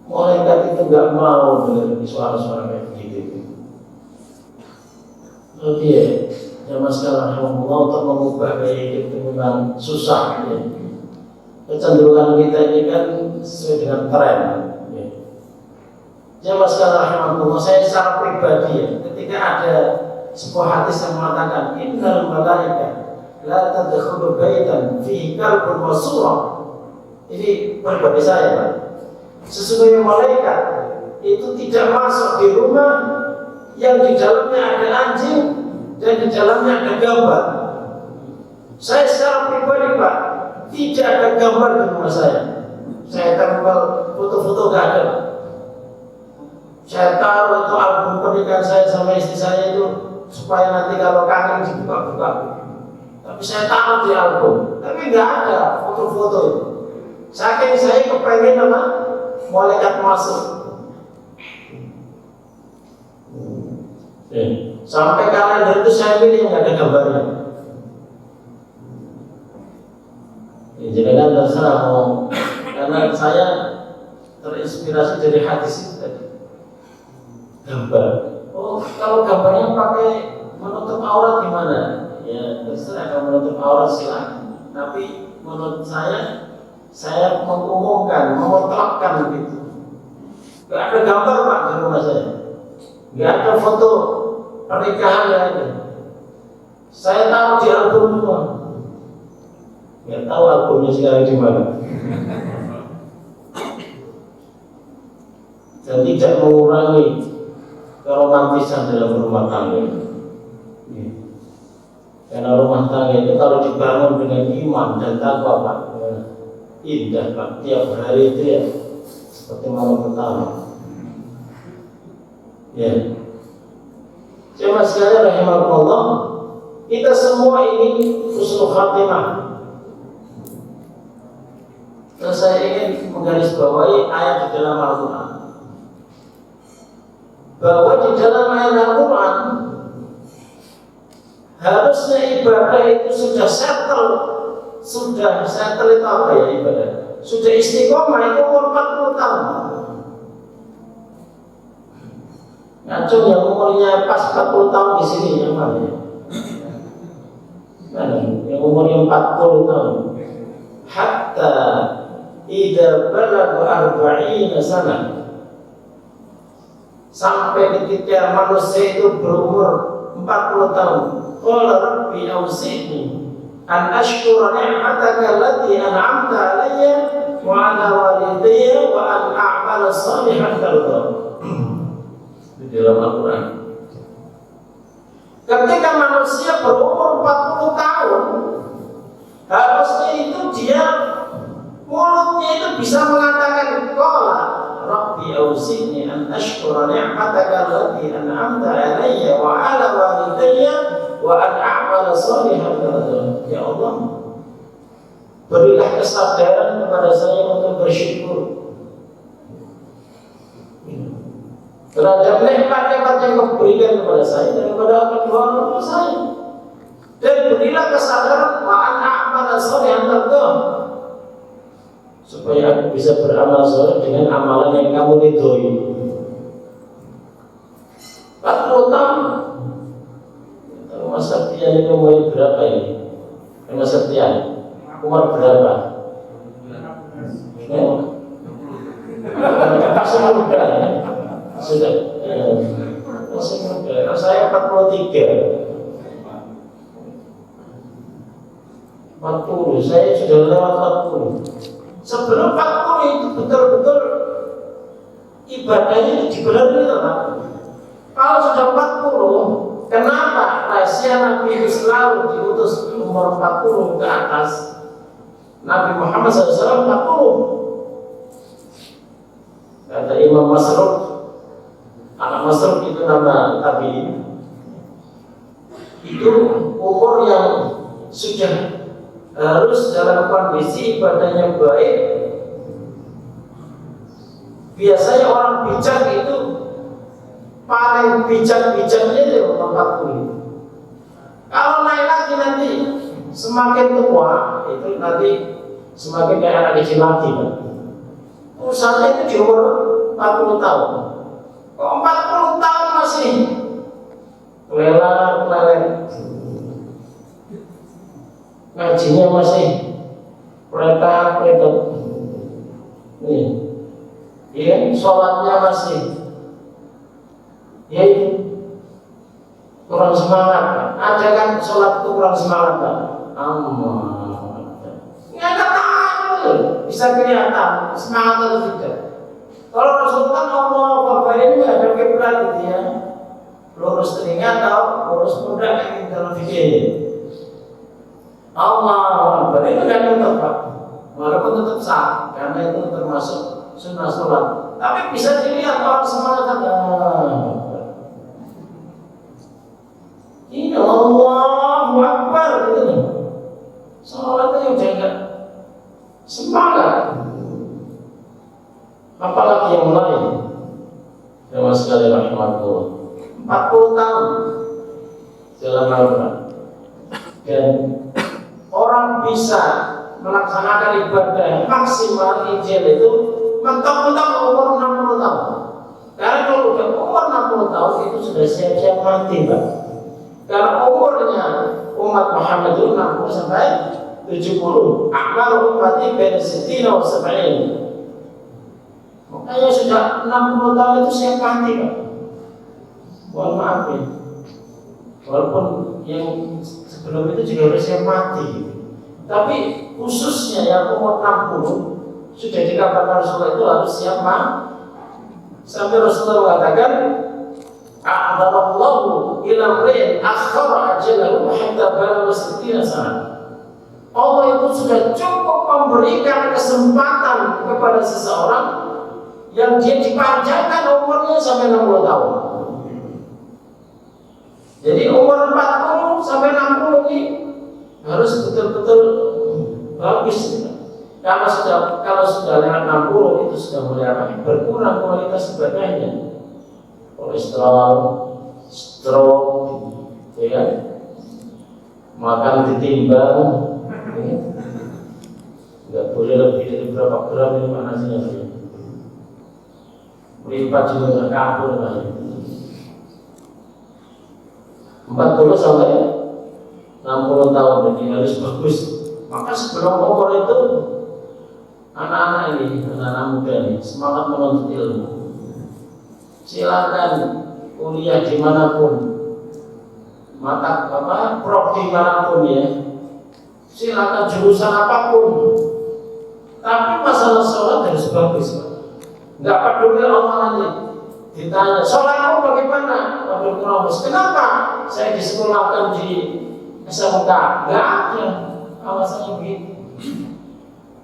Malaikat itu nggak mau dengar suara-suara kayak begitu. Tapi ya, zaman sekarang Allah untuk mengubah gaya hidup itu memang susah. Ya. Kecenderungan kita ini kan sesuai dengan tren. Ya. Zaman sekarang Allah, saya secara pribadi ya, ketika ada sebuah hadis yang mengatakan innal malaika la tadkhulu baitan fihi kalbun wa surah. Ini pribadi saya, Pak. Sesungguhnya malaikat itu tidak masuk di rumah yang di dalamnya ada anjing dan di dalamnya ada gambar. Saya secara pribadi, Pak, tidak ada gambar di rumah saya. Saya tempel foto-foto nggak ada. Saya taruh itu album pernikahan saya sama istri saya itu supaya nanti kalau kangen dibuka-buka. Tapi saya taruh di album, tapi nggak ada foto-foto itu. Saking saya kepengen apa? Malaikat masuk. Sampai kalender itu saya pilih nggak ada gambarnya. Jadi kan terserah mau, karena saya terinspirasi dari hadis itu tadi. Gambar. Oh, kalau gambarnya pakai menutup aurat gimana? Ya terserah, kalau menutup aurat silakan. Tapi menurut saya mengumumkan, memutlakkan begitu. Gak ada gambar, Pak, di rumah saya. Gak ada foto pernikahan yang ada. Saya taruh di album semua. Gak tahu albumnya sekarang di mana. Dan tidak mengurangi keromantisan dalam rumah tangga. Karena rumah tangga itu kalau dibangun dengan iman dan takwa, Pak, indah, Pak. Tiap hari itu ya seperti malam pertama. Ya. Jemaah sekalian rahimakumullah, kita semua ini husnul khatimah. Dan saya ingin menggarisbawahi ayat di dalam Al-Quran, bahwa di dalam ayat Al-Quran harusnya ibadah itu sudah settle itu apa ya ibadah? Sudah istiqomah itu umur 40 tahun. Ngacung yang umurnya pas 40 tahun di sini yang mana ya? Mana? Yang umurnya 40 tahun. Hatta idza balagha 40 sana. Sampai ketika manusia itu berumur 40 tahun. Qala rabbi awzi'ni an ashkura ni'mataka allati an'amta 'alayya wa 'ala walidayya wa an a'mala shalihan tarda. Di dalam Al-Quran. Ketika manusia berumur 40 tahun, harusnya itu dia mulutnya itu bisa mengatakan qala rabbi auzi'ni an ashkura ni'mataka allati an'amta 'alayya wa 'ala walidayya wa an a'mala shalihan tardah. Ya Allah, berilah kesadaran kepada saya untuk bersyukur terhadap nikmat-nikmat yang Kau berikan kepada saya dan kepada kedua orang tua saya, dan berilah kesadaran wa an a'mala shalihan tardah, supaya aku bisa beramal saleh dengan amalan yang Kamu ridhoi. 40 tahun. Mas Septian ini umur berapa ini? Mas Septian umur berapa? Masih muda ya? Sudah masih muda. Saya 43. 40, saya sudah lewat 40. Sebelum 40 itu betul-betul ibadahnya itu dibenerin, Pak. Kalau sudah 40, kenapa rahasia Nabi itu selalu diutus umur 40 ke atas? Nabi Muhammad SAW 40. Kata Imam Masruq, anak Masruq itu nama tabi'in, itu umur yang sudah harus dalam kondisi ibadahnya baik. Biasanya orang bijak itu paling bijak-bijaknya itu 40. Kalau naik lagi nanti semakin tua itu nanti semakin kayak anak kecil lagi, Pak. Urusannya itu di umur 40 tahun. Kok 40 tahun masih lelar-lelar, ngajinya masih pletak-pletak, nih, ya, sholatnya masih, ya itu kurang semangat, Pak. Ada kan sholat itu kurang semangat, Pak? Nggak ada tahu, bisa kelihatan semangat atau tidak. Kalau Rasul kan ngomong Bapak ini nggak ada kiblat gitu ya, lurus telinga atau lurus pundak yang dalam video. Allah itu kan tetap, Pak, walaupun tetap sah karena itu termasuk sunnah sholat, tapi bisa dilihat orang semangat. Ini Allahu Akbar gitu, sholatnya udah enggak semangat. Apalagi yang lain, yang sekali rahmatullah, 40 tahun dalam Al-Quran, dan orang bisa melaksanakan ibadah maksimal ideal itu mentok-mentok umur 60 tahun. Karena kalau udah umur 60 tahun itu sudah siap-siap mati, Pak. Karena umurnya umat Muhammad itu 60 sampai 70. Akmal ummati baina 60 wa 70. Makanya sudah 60 tahun itu siap mati, Pak. Mohon maaf ya. Walaupun yang sebelum itu juga harus siap mati. Tapi khususnya yang umur 60 sudah dikabarkan Rasulullah itu harus siap mati. Sampai Rasulullah mengatakan, a'adallahu ila mri'in akhara ajalahu hatta balagha 60 sana. Allah itu sudah cukup memberikan kesempatan kepada seseorang yang dia dipanjangkan umurnya sampai 60 tahun. Jadi umur 40 sampai 60 ini harus betul-betul bagus. Kalau sudah lewat 60 itu sudah mulai berkurang kualitas ibadahnya. Kolesterol, stroke, ya kan? Makan ditimbang, ya. Nggak boleh lebih dari berapa gram ini nasinya. Melipat juga nggak kabur lagi. 40 sampai 60 tahun ini harus bagus. Maka sebelum umur itu anak-anak ini, anak-anak muda ini semangat menuntut ilmu. Silakan kuliah dimanapun, mata prodi dimanapun ya. Silakan jurusan apapun. Tapi masalah sholat harus bagus, Pak. Nggak peduli Allah nanti ditanya, sholatmu bagaimana? Waduh, kenapa? saya disekolahkan di SMK, nggak ada alasannya begitu.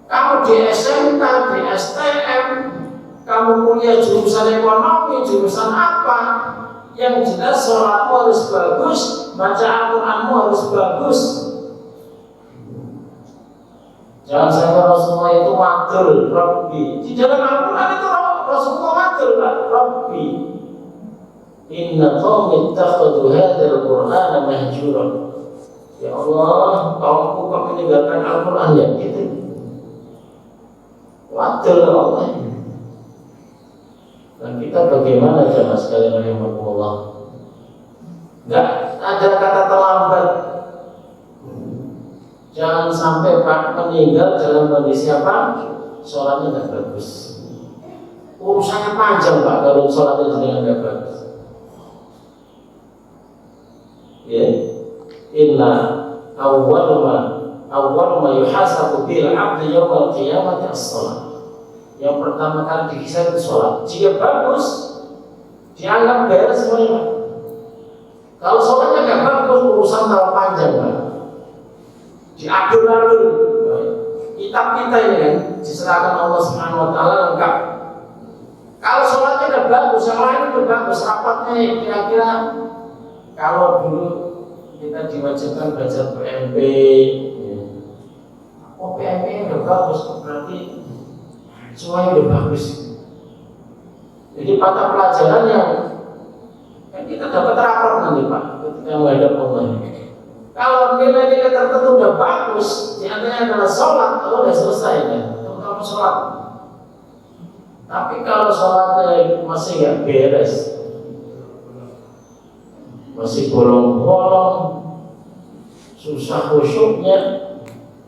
Kamu di SMK, di STM, kamu kuliah jurusan ekonomi, jurusan apa? Yang jelas sholatmu harus bagus, baca Al-Quranmu harus bagus. Jangan sampai Rasulullah itu matul Rabbi. Di dalam Al-Quran itu Rasulullah matul Rabbi. Inna qaumi ittakhadhu hadzal Qur'ana mahjura. Ya Allah, kaumku kok meninggalkan Al-Quran ya gitu. Matul Allah. Dan kita bagaimana jemaah sekalian rahimakumullah? Enggak ada kata terlambat. Jangan sampai Pak meninggal dalam kondisi apa? Sholatnya tidak bagus. Urusannya panjang Pak kalau sholatnya tidak bagus. Ya, inna awwal ma yuhasabu bil 'abdi yaumil qiyamati as-shalah. Yang pertama kali dihisab itu sholat. Jika bagus, dianggap beres semuanya. Kalau sholatnya nggak bagus, urusan terlalu panjang Pak. Diadur-adur. Kitab kita ini kan diserahkan Allah Subhanahu Wa Taala lengkap. Kalau sholatnya udah bagus, yang lain udah bagus, rapatnya kira-kira kalau dulu kita diwajibkan belajar PMP, oh PMP udah bagus, berarti semuanya udah bagus. Jadi mata pelajaran yang kita dapat rapor nanti Pak ketika menghadap Allah. Kalau nilai-nilai tertentu udah bagus, diantaranya adalah sholat, kalau udah selesai ya, terutama sholat. Tapi kalau sholatnya masih nggak beres, masih bolong-bolong, susah khusyuknya,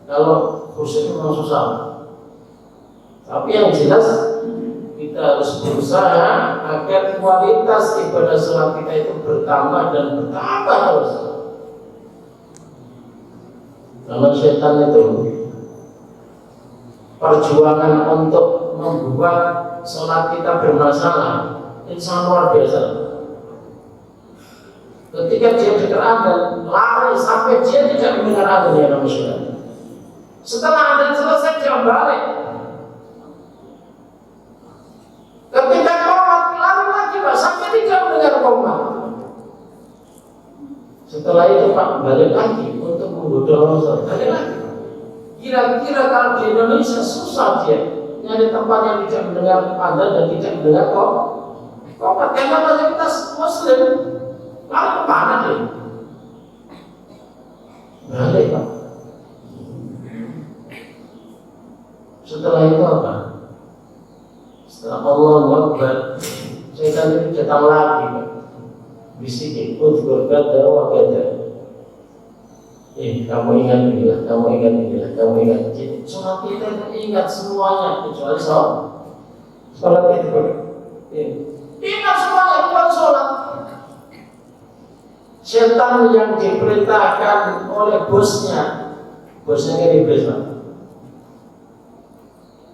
kalau khusyuk memang susah. Tapi yang jelas kita harus berusaha agar kualitas ibadah sholat kita itu bertambah dan bertambah terus. Karena setan itu perjuangan untuk membuat sholat kita bermasalah itu sangat luar biasa. Ketika dia dengar adzan, lari sampai dia tidak mendengar adzan ya manusia. Setelah adzan selesai dia balik. Ketika qomat lari lagi Pak sampai tidak mendengar qomat. Setelah itu Pak balik lagi untuk menggoda orang, balik lagi. Kira-kira kalau di Indonesia susah dia nyari tempat yang tidak mendengar adzan dan tidak mendengar qomat. Karena mayoritas Muslim lalu kemana dia? Balik Pak. Setelah itu apa? Setelah Allah Akbar, setan itu datang lagi Pak. Bisikin, udhkur kada wa kada. Kamu ingat inilah, kamu ingat inilah, kamu ingat. Jadi sholat kita itu ingat semuanya kecuali sholat itu. Ingat semuanya kecuali sholat. Setan yang diperintahkan oleh bosnya iblis Pak,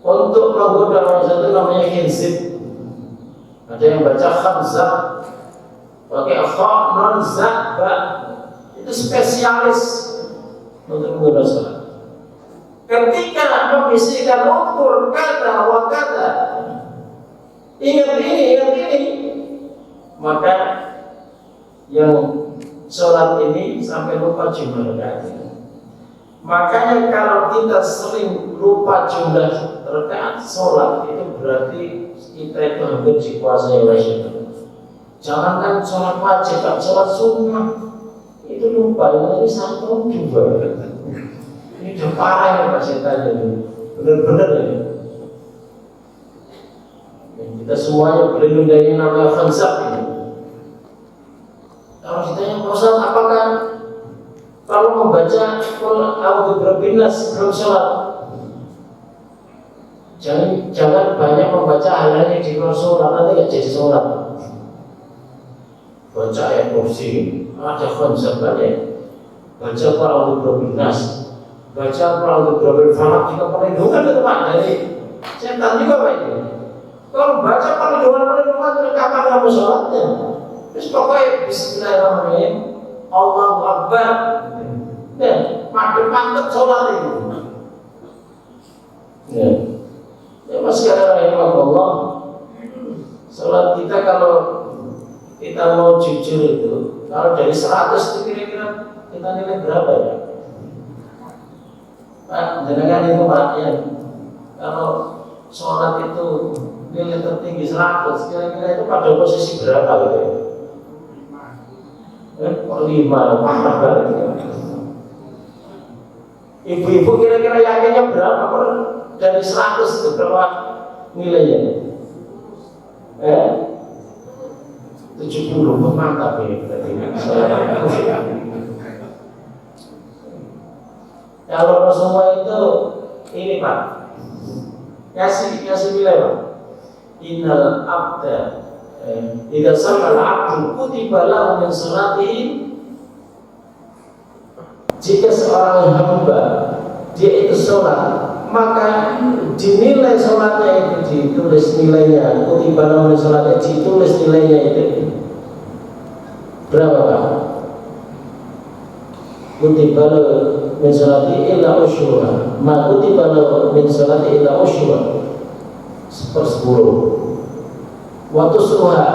untuk menggoda manusia itu namanya khinsib. Ada yang baca khamzah pakai kha non za ba, itu spesialis untuk menggoda sholat. Ketika membisikkan ukur kata wa kata, ingat ini, maka yang sholat ini sampai lupa jumlah rakaatnya. Makanya kalau kita sering lupa jumlah rakaat sholat, itu berarti kita itu hampir dikuasai oleh syaitan. Jangankan sholat wajib, sholat sunnah itu lupa, ini satu juga. Ini udah parah ya Pak setan ini, benar-benar ya. Kita semuanya berlindung dari namanya khansab ini. Kalau ditanya Pak Ustaz, apakah kalau membaca Qul a'udzu birabbin nas sebelum sholat, jangan banyak membaca hal-hal yang di luar sholat, nanti nggak jadi sholat. Baca ayat kursi, ada konsep banyak. Baca Qul a'udzu birabbin nas, baca Qul a'udzu birabbil falaq, juga perlindungan itu Pak dari setan juga Pak itu. Kalau baca perlindungan kapan kamu sholatnya? Terus pokoknya Bismillahirrahmanirrahim, Allahu Akbar. Ya, mantep sholat itu. Ya, ya Mas rahimahullah. Sholat kita kalau kita mau jujur itu, kalau dari 100 itu kira-kira kita nilai berapa ya? Pak, jangan itu Pak ya. Kalau sholat itu nilai tertinggi 100, kira-kira itu pada posisi berapa gitu ya? 5, parah banget ya. Ibu-ibu kira-kira yakinnya berapa? Dari 100 itu berapa nilainya? 70, mantap ya berarti. Kalau Rasulullah itu ini Pak, kasih nilai Pak. Innal abda idza shalla al-'abdu kutiba lahu min salatihi. Jika seorang hamba dia itu sholat, maka dinilai sholatnya itu ditulis nilainya. Kutiba lahu min salatihi, ditulis nilainya itu berapa Pak? Kutiba lahu min salatihi illa usyura, ma kutiba lahu min salatihi illa usyura, 1/10. Waktu suha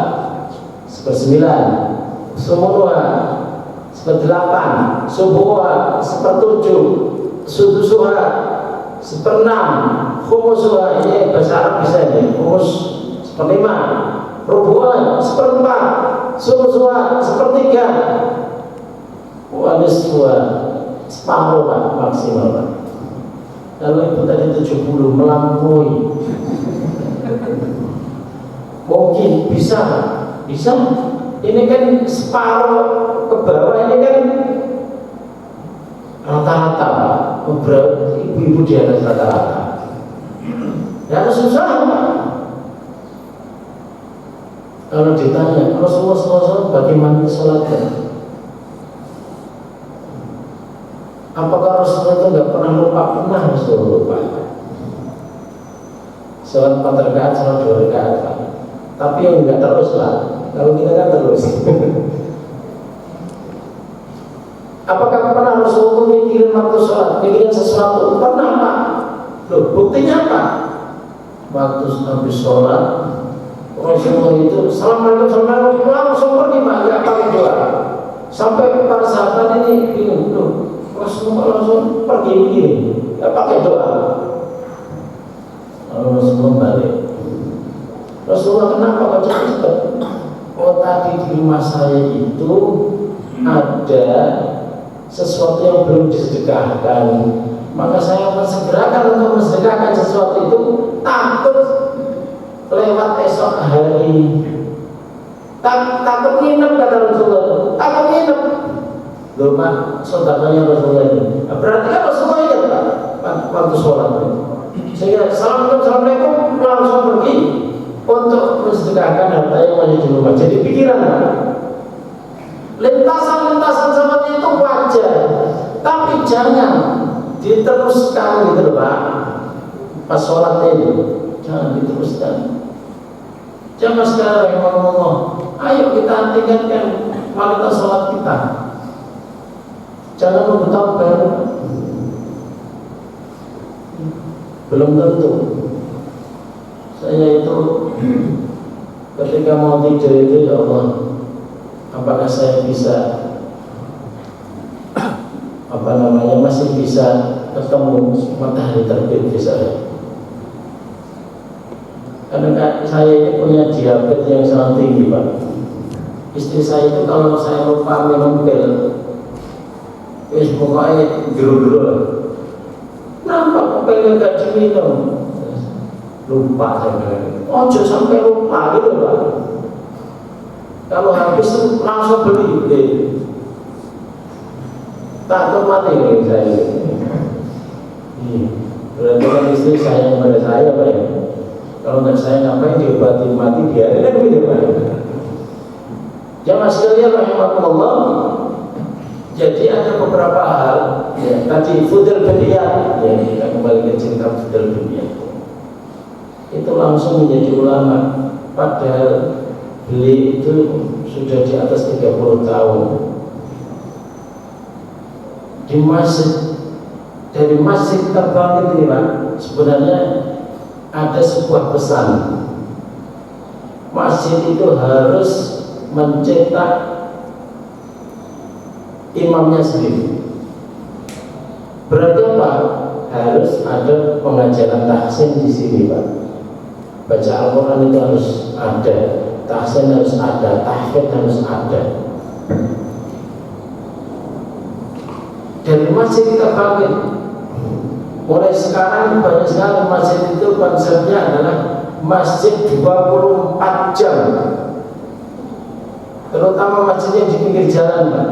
1/9, sumuha 1/8, subuha 1/7, sudusuha 1/6, khumusuha, ini bahasa Arab bisa ini, khumus 1/5, rubuha 1/4, sumusuha 1/3, waniswa separuh Pak, maksimal Pak. Kalau itu tadi 70 melampaui. Mungkin bisa. Ini kan separuh ke bawah, ini kan rata-rata Pak. Beberapa ibu-ibu di atas rata-rata. Ya susah Pak. Kalau ditanya Rasulullah SAW bagaimana sholatnya? Apakah Rasulullah itu nggak pernah lupa? Pernah Rasulullah lupa. Sholat 4 rakaat, sholat 2 rakaat Pak. Tapi yang enggak terus lah. Kalau kita kan terus. Apakah pernah Rasulullah mikirin waktu sholat, mikirin sesuatu? Pernah Pak. Loh, buktinya apa? Waktu habis sholat, Rasulullah itu Assalamualaikum langsung pergi Pak, nggak pakai doa. Sampai para sahabat ini bingung, loh, Rasulullah langsung pergi begini, nggak pakai doa. Lalu Rasulullah balik. Rasulullah kenapa kok cepat? Oh tadi di rumah saya itu ada sesuatu yang belum disedekahkan, maka saya mensegerakan untuk mensedekahkan sesuatu itu, takut lewat esok hari. Takut nginep kata Rasulullah, takut nginep. Loh Pak, saudaranya Rasulullah ini. Berarti kan Rasulullah ingat Pak waktu sholat itu. Sehingga Assalamualaikum langsung pergi untuk mensedekahkan harta yang masih di rumah. Jadi pikiran Pak. Lintasan-lintasan seperti itu wajar, tapi jangan diteruskan gitu loh Pak. Pas sholat itu jangan diteruskan. Jangan sekarang rahimahullah, ayo kita tingkatkan kualitas sholat kita. Jangan nunggu tahun baru. Belum tentu. Saya itu ketika mau tidur itu, ya Allah, apakah saya bisa masih bisa ketemu matahari terbit di saya? Karena saya ini punya diabetes yang sangat tinggi Pak. Istri saya itu kalau saya lupa minum pil, pokoknya gerul-gerul. Nampak pilnya gak diminum, lupa saya bilang. Ojo sampai lupa gitu Pak. Kalau habis langsung beli. Takut mati saya. Berarti kan istri sayang pada saya Pak ya. Kalau nggak saya ngapain diobati mati, biarin kan gitu Pak. Jamaah sekalian rahimahullah. Jadi ada beberapa hal ya, tadi fudul dunia ya, kita kembali ke cerita fudul dunia. Itu langsung menjadi ulama, padahal beliau itu sudah di atas 30 tahun. di masjid, dari masjid terbang ini Pak, sebenarnya ada sebuah pesan. Masjid itu harus mencetak imamnya sendiri. Berarti apa? Harus ada pengajaran tahsin di sini Pak. Baca Al-Quran itu harus ada, tahsin harus ada, tahfidz harus ada. Dari masjid kita bangkit. Mulai sekarang banyak sekali masjid itu konsepnya adalah masjid 24 jam. Terutama masjid yang di pinggir jalan Pak.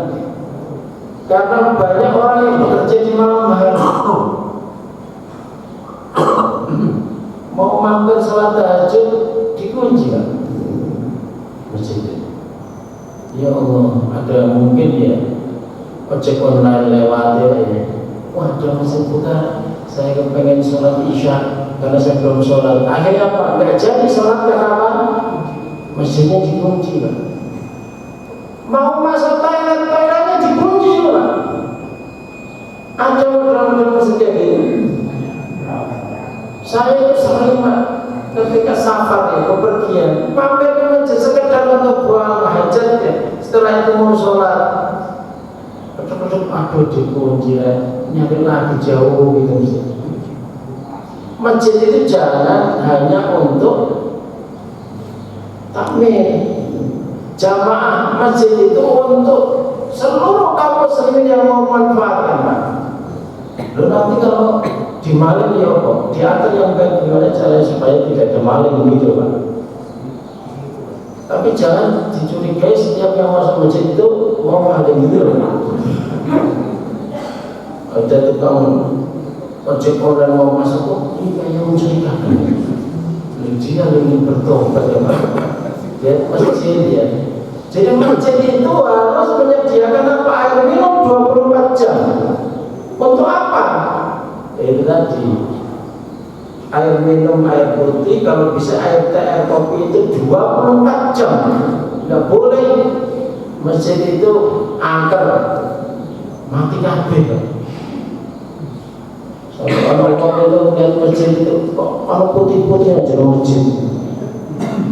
Karena banyak orang yang bekerja di malam hari, mau mampir sholat tahajud dikunci Pak masjid. Ya Allah, ada mungkin ya ojek online lewat ya. Wah, ada masjid buka, saya kepengen sholat isya karena saya belum sholat. Akhirnya apa? Nggak jadi sholat karena apa? Masjidnya dikunci Pak. Mau masuk toiletnya dikunci Pak. Ada model-model masjid kayak gini. Saya itu sering Pak, ketika safar ya, bepergian, mampir ke masjid sekedar untuk buang hajat ya. Setelah itu mau sholat, aduh dikunci ya, nyari lagi jauh gitu. Masjid itu jangan hanya untuk takmir, jamaah. Masjid itu untuk seluruh kaum muslimin yang mau manfaatkan Pak. Lalu nanti kalau di maling ya kok diatur yang baik, gimana caranya supaya tidak ada maling gitu Pak. Tapi jangan dicurigai setiap yang masuk masjid itu mau ada gitu loh. Ada tukang ojek online mau masuk, kok ini kayaknya mencurigakan. Dia ingin bertobat ya Pak. Ya masjid ya. Jadi masjid itu harus menyediakan apa? Air minum 24 jam. Untuk apa? Itu tadi, air minum, air putih, kalau bisa air teh, air kopi itu 24 jam. Nggak boleh masjid itu angker, mati kabeh. Sampai orang kopi itu lihat masjid itu kok orang putih-putih aja masjid,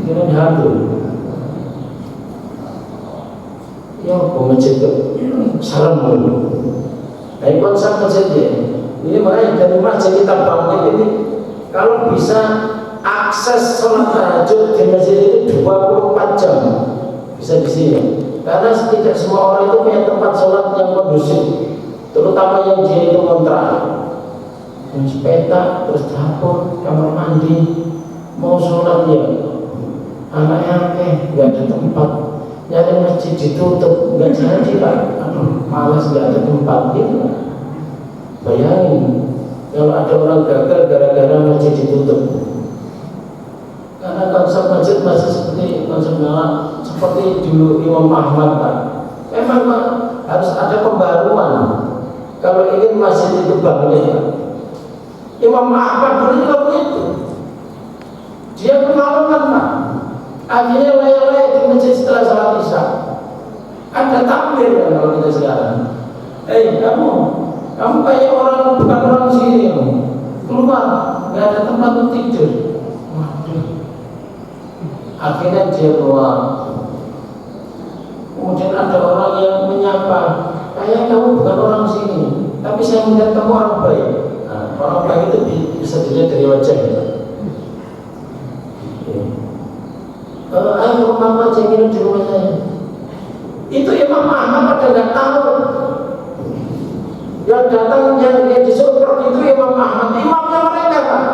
kira hantu. Ya, masjid itu salam dulu. Nah, konsep masjid ya. Ini makanya dari masjid kita bangun ini, kalau bisa akses sholat tahajud di masjid itu 24 jam bisa di sini. Karena tidak semua orang itu punya tempat sholat yang kondusif, terutama yang dia itu kontrak, yang sepeda, terus dapur, kamar mandi, mau sholat ya anaknya nggak ada tempat, nyari masjid ditutup, nggak jadi Pak. Aduh, malas nggak ada tempat gitu. Bayangin kalau ada orang gagal gara-gara masjid ditutup. Karena konsep masjid masih seperti konsepnya seperti dulu Imam Ahmad Pak. Memang Pak, harus ada pembaruan kalau ingin masjid itu bangkit Pak. Imam Ahmad dulu juga begitu. Dia kemaluan Pak. Akhirnya layak-layak di masjid setelah sholat isya. Ada takbir kan kalau kita sekarang. Kamu kayak orang bukan orang sini, keluar, nggak ada tempat untuk tidur. Waduh. Akhirnya dia keluar. Kemudian ada orang yang menyapa, kayak kamu bukan orang sini, tapi saya melihat kamu orang baik. Nah, orang baik itu bisa dilihat dari wajahnya. Ayo rumah aja minum di rumah saya. Itu Imam Ahmad pada nggak tahu. Yang datang yang disuruh pergi itu Imam Ahmad, imamnya mereka Pak,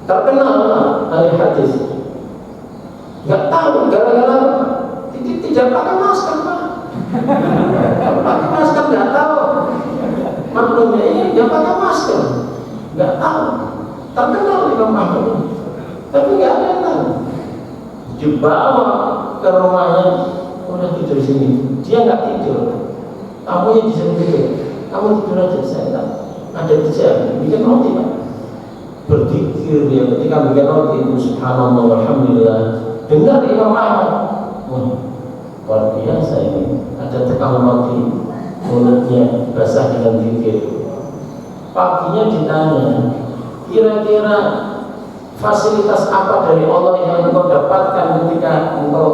terkenal ahli hadis. Nggak tahu gara-gara tidak pakai masker Pak. Kalau pakai masker nggak tahu maklumnya ini nggak pakai masker, nggak tahu. Terkenal Imam Ahmad, tapi nggak ada yang tahu. Dibawa ke rumahnya, udah tidur sini. Dia nggak tidur, tamunya disuruh tidur. Kamu tidur aja, saya ada kerja, bikin roti Pak. Berzikir dia ketika bikin roti itu subhanallah walhamdulillah. Dengar Imam Ahmad, wah luar biasa ini, ada tukang roti mulutnya basah dengan zikir. Paginya ditanya, kira-kira fasilitas apa dari Allah yang engkau dapatkan ketika engkau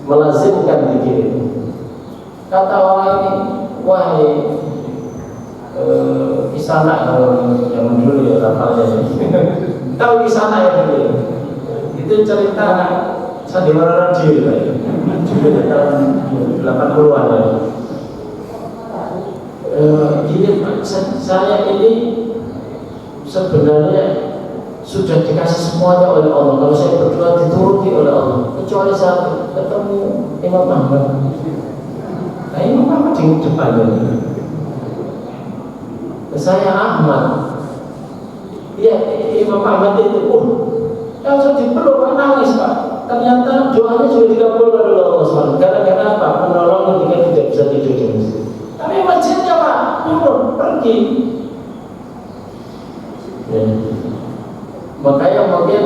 melazimkan zikir? Kata orang ini, wahai Kisana yang dulu ya rapalnya tahu Kisana ya dulu itu cerita sandiwara radio ya dulu tahun 80-an ya. Ini saya ini sebenarnya sudah dikasih semuanya oleh Allah. Kalau saya berdoa dituruti oleh Allah, kecuali satu, ketemu Imam Ahmad. Nah, Imam Ahmad di depannya. Saya Ahmad. Ya, Imam Ahmad itu, langsung dipeluk, nangis Pak. Ternyata doanya sudah dikabulkan oleh Allah SWT. Gara-gara apa? Menolong ketika tidak bisa tidur di masjid. Tapi masjidnya Pak, turun, pergi. Ya. Makanya mungkin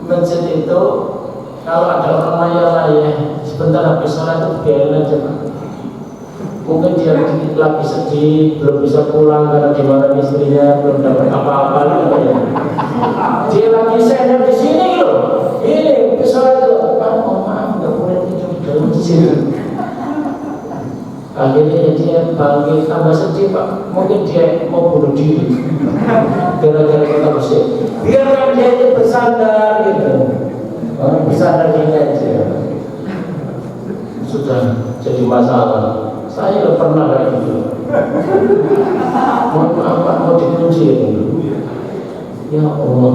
masjid itu kalau ada orang raya-raya sebentar habis sholat itu biarin aja Pak. Mungkin dia lagi sedih, belum bisa pulang karena dimarahin istrinya, belum dapat apa-apa gitu ya. Dia lagi sender di sini gitu. Ini sholat itu, Pak, oh maaf nggak boleh tidur di dalam masjid. Akhirnya dia bangkit tambah sedih Pak. Mungkin dia mau bunuh diri gara-gara kita masjid. Biarkan dia itu bersandar gitu. Bersandar gini aja. Sudah jadi masalah. Saya pernah kayak gitu. Mau dikunci gitu. Ya Allah.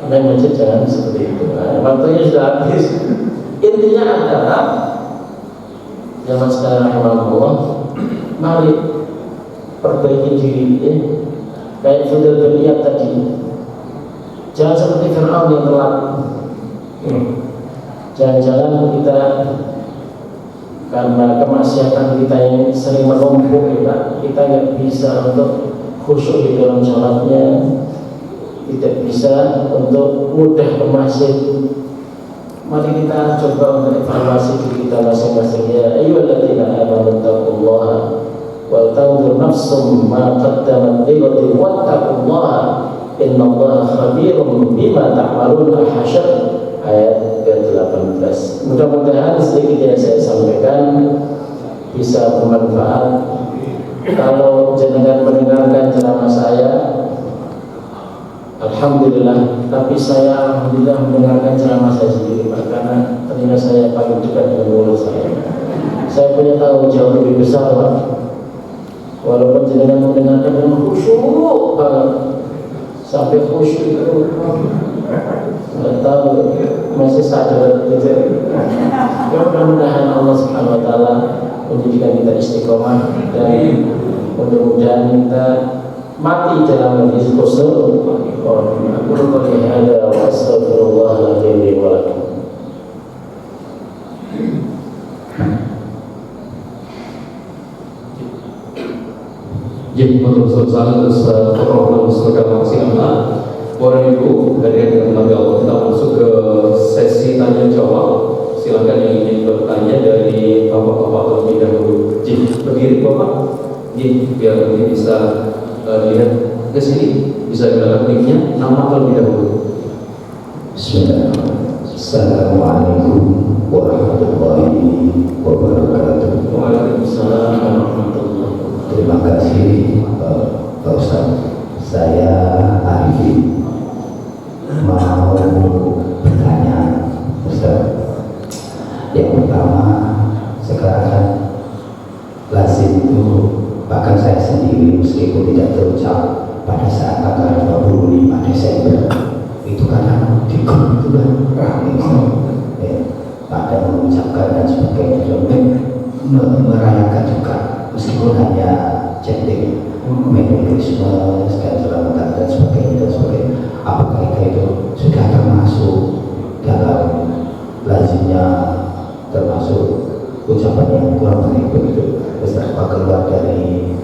Anda masjid jangan seperti itu. Nah, waktunya sudah habis. Intinya adalah zaman sekarang Allah, mari perbaiki diri ya. Kayak Fudel bin Iyad tadi. Jangan seperti Fir'aun yang telat. Jangan-jangan kita karena kemaksiatan kita yang sering menumpuk kita nggak bisa untuk khusyuk di dalam sholatnya, tidak bisa untuk mudah ke masjid. Mari kita coba untuk evaluasi diri kita masing-masing ya. Ayyuhalladzina amanu taqullaha wal tanzur nafsum ma qaddamat lighadin wattaqullaha innallaha khabirum bima ta'malun. Al-Hasyr ayat ke-18. Mudah-mudahan sedikit yang saya sampaikan bisa bermanfaat. Kalau jenengan mendengarkan ceramah saya, alhamdulillah. Tapi saya alhamdulillah mendengarkan ceramah saya sendiri Pak, karena telinga saya paling dekat dengan mulut saya. Saya punya tanggung jawab lebih besar Pak. Walaupun jenengan mendengarkan dengan khusyuk banget, sampai khusyuk itu nggak tahu masih sadar gitu. Ya mudah-mudahan Allah Subhanahu Wa Taala menjadikan kita istiqomah dan mudah-mudahan kita mati dalam majlis khusyuk. Aku qouli hadza wa astaghfirullahal-azim li wa lakum. Jadi menurut saya program sebagai maksimal. Bapak Ibu hadirin yang dimuliakan Allah, kita masuk ke sesi tanya jawab. Silakan yang ingin bertanya dari bapak-bapak terlebih dahulu. Jadi berdiri Bapak, biar nanti bisa lihat ke sini, bisa dilihat mic-nya, nama terlebih dahulu. Bismillahirrahmanirrahim. Assalamualaikum warahmatullahi wabarakatuh. Waalaikumsalam warahmatullahi wabarakatuh. Terima kasih Pak Ustaz. Saya Arifin mau bertanya Ustaz. Yang pertama, sekarang lazim itu bahkan saya sendiri meskipun tidak terucap pada saat tanggal 25 Desember itu kadang di grup itu kan ramai ya, pada mengucapkan dan sebagainya dan merayakan juga meskipun hanya chatting Merry Christmas dan selamat dan sebagainya. Apakah itu sudah termasuk dalam lazimnya, termasuk ucapan yang kurang baik begitu Ustaz, keluar dari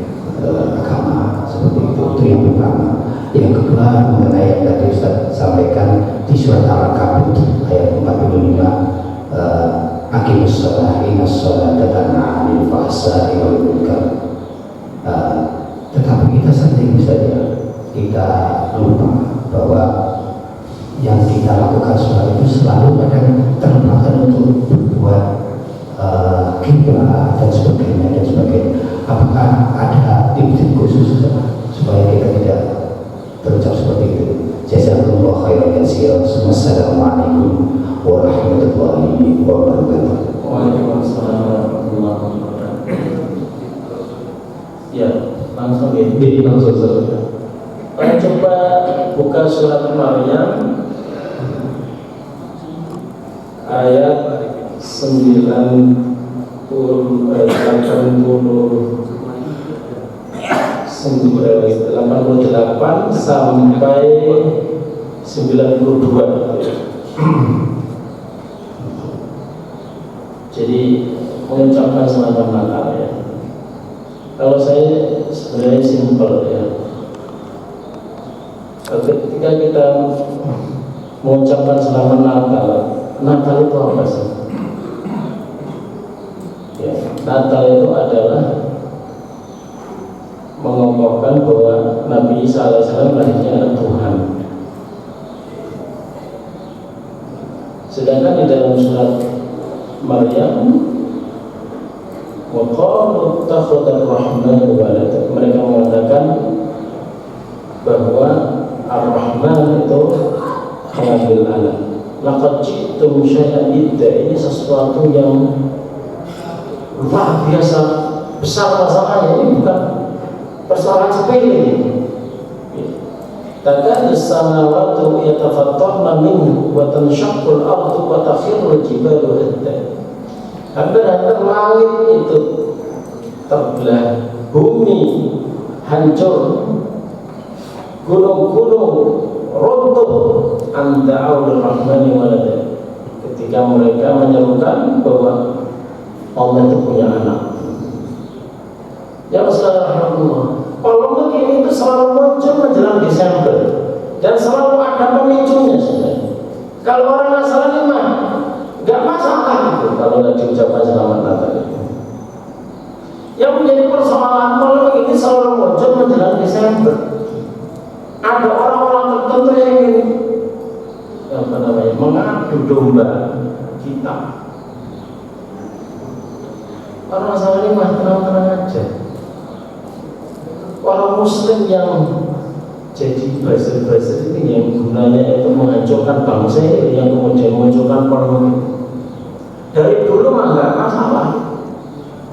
agama seperti itu? Itu yang pertama. Yang kedua mengenai yang tadi Ustaz sampaikan di surat Al-Ankabut ayat 45, aqimus shalah innas sholata tanha 'anil fahsya'i wal munkar. Tetapi kita sering saja kita lupa bahwa yang kita lakukan sholat itu selalu kadang terbelakang untuk berbuat ghibah dan sebagainya. Apakah ada tips khusus supaya kita tidak terucap seperti itu? Jazakumullah khairan katsiran. Wassalamualaikum warahmatullahi wabarakatuh. Waalaikumsalam warahmatullahi wabarakatuh. Ya, langsung ya. Langsung saja. Coba buka surat Maryam ayat 88 sampai 92. Jadi mengucapkan selamat Natal ya. Kalau saya sebenarnya simpel ya. Ketika kita mengucapkan selamat Natal, Natal itu apa sih? Ya, Natal itu adalah mengokohkan bahwa Nabi Isa alaihissalam lahirnya adalah Tuhan. Sedangkan di dalam surat Maryam, wa qalu ittakhadha ar-rahmanu walada, mereka mengatakan bahwa Ar-Rahman itu mengambil anak. Laqad ji'tum syai'an idda, ini sesuatu yang luar biasa besar masalahnya. Ini bukan persoalan sepele. Takadu as-samawati yatafattarna minhu wa tanshaqqu al-ardu wa takhirru al-jibalu hadda. Hampir-hampir langit itu terbelah, bumi hancur, gunung-gunung runtuh, anda'u lir-rahmani walada, ketika mereka menyerukan bahwa Allah itu punya anak. Ya Rasulullah, polemik ini itu selalu muncul menjelang Desember dan selalu ada pemicunya sebenarnya. Kalau orang Nasrani mah nggak masalah itu kalau nggak diucapkan selamat Natal itu. Yang menjadi persoalan polemik ini selalu muncul menjelang Desember. Ada orang-orang tertentu yang ingin mengadu domba kita. Orang Nasrani mah tenang-tenang aja. Orang Muslim yang jadi buzzer ini yang gunanya itu menghancurkan bangsa, yang kemudian memunculkan polemik. Dari dulu mah nggak masalah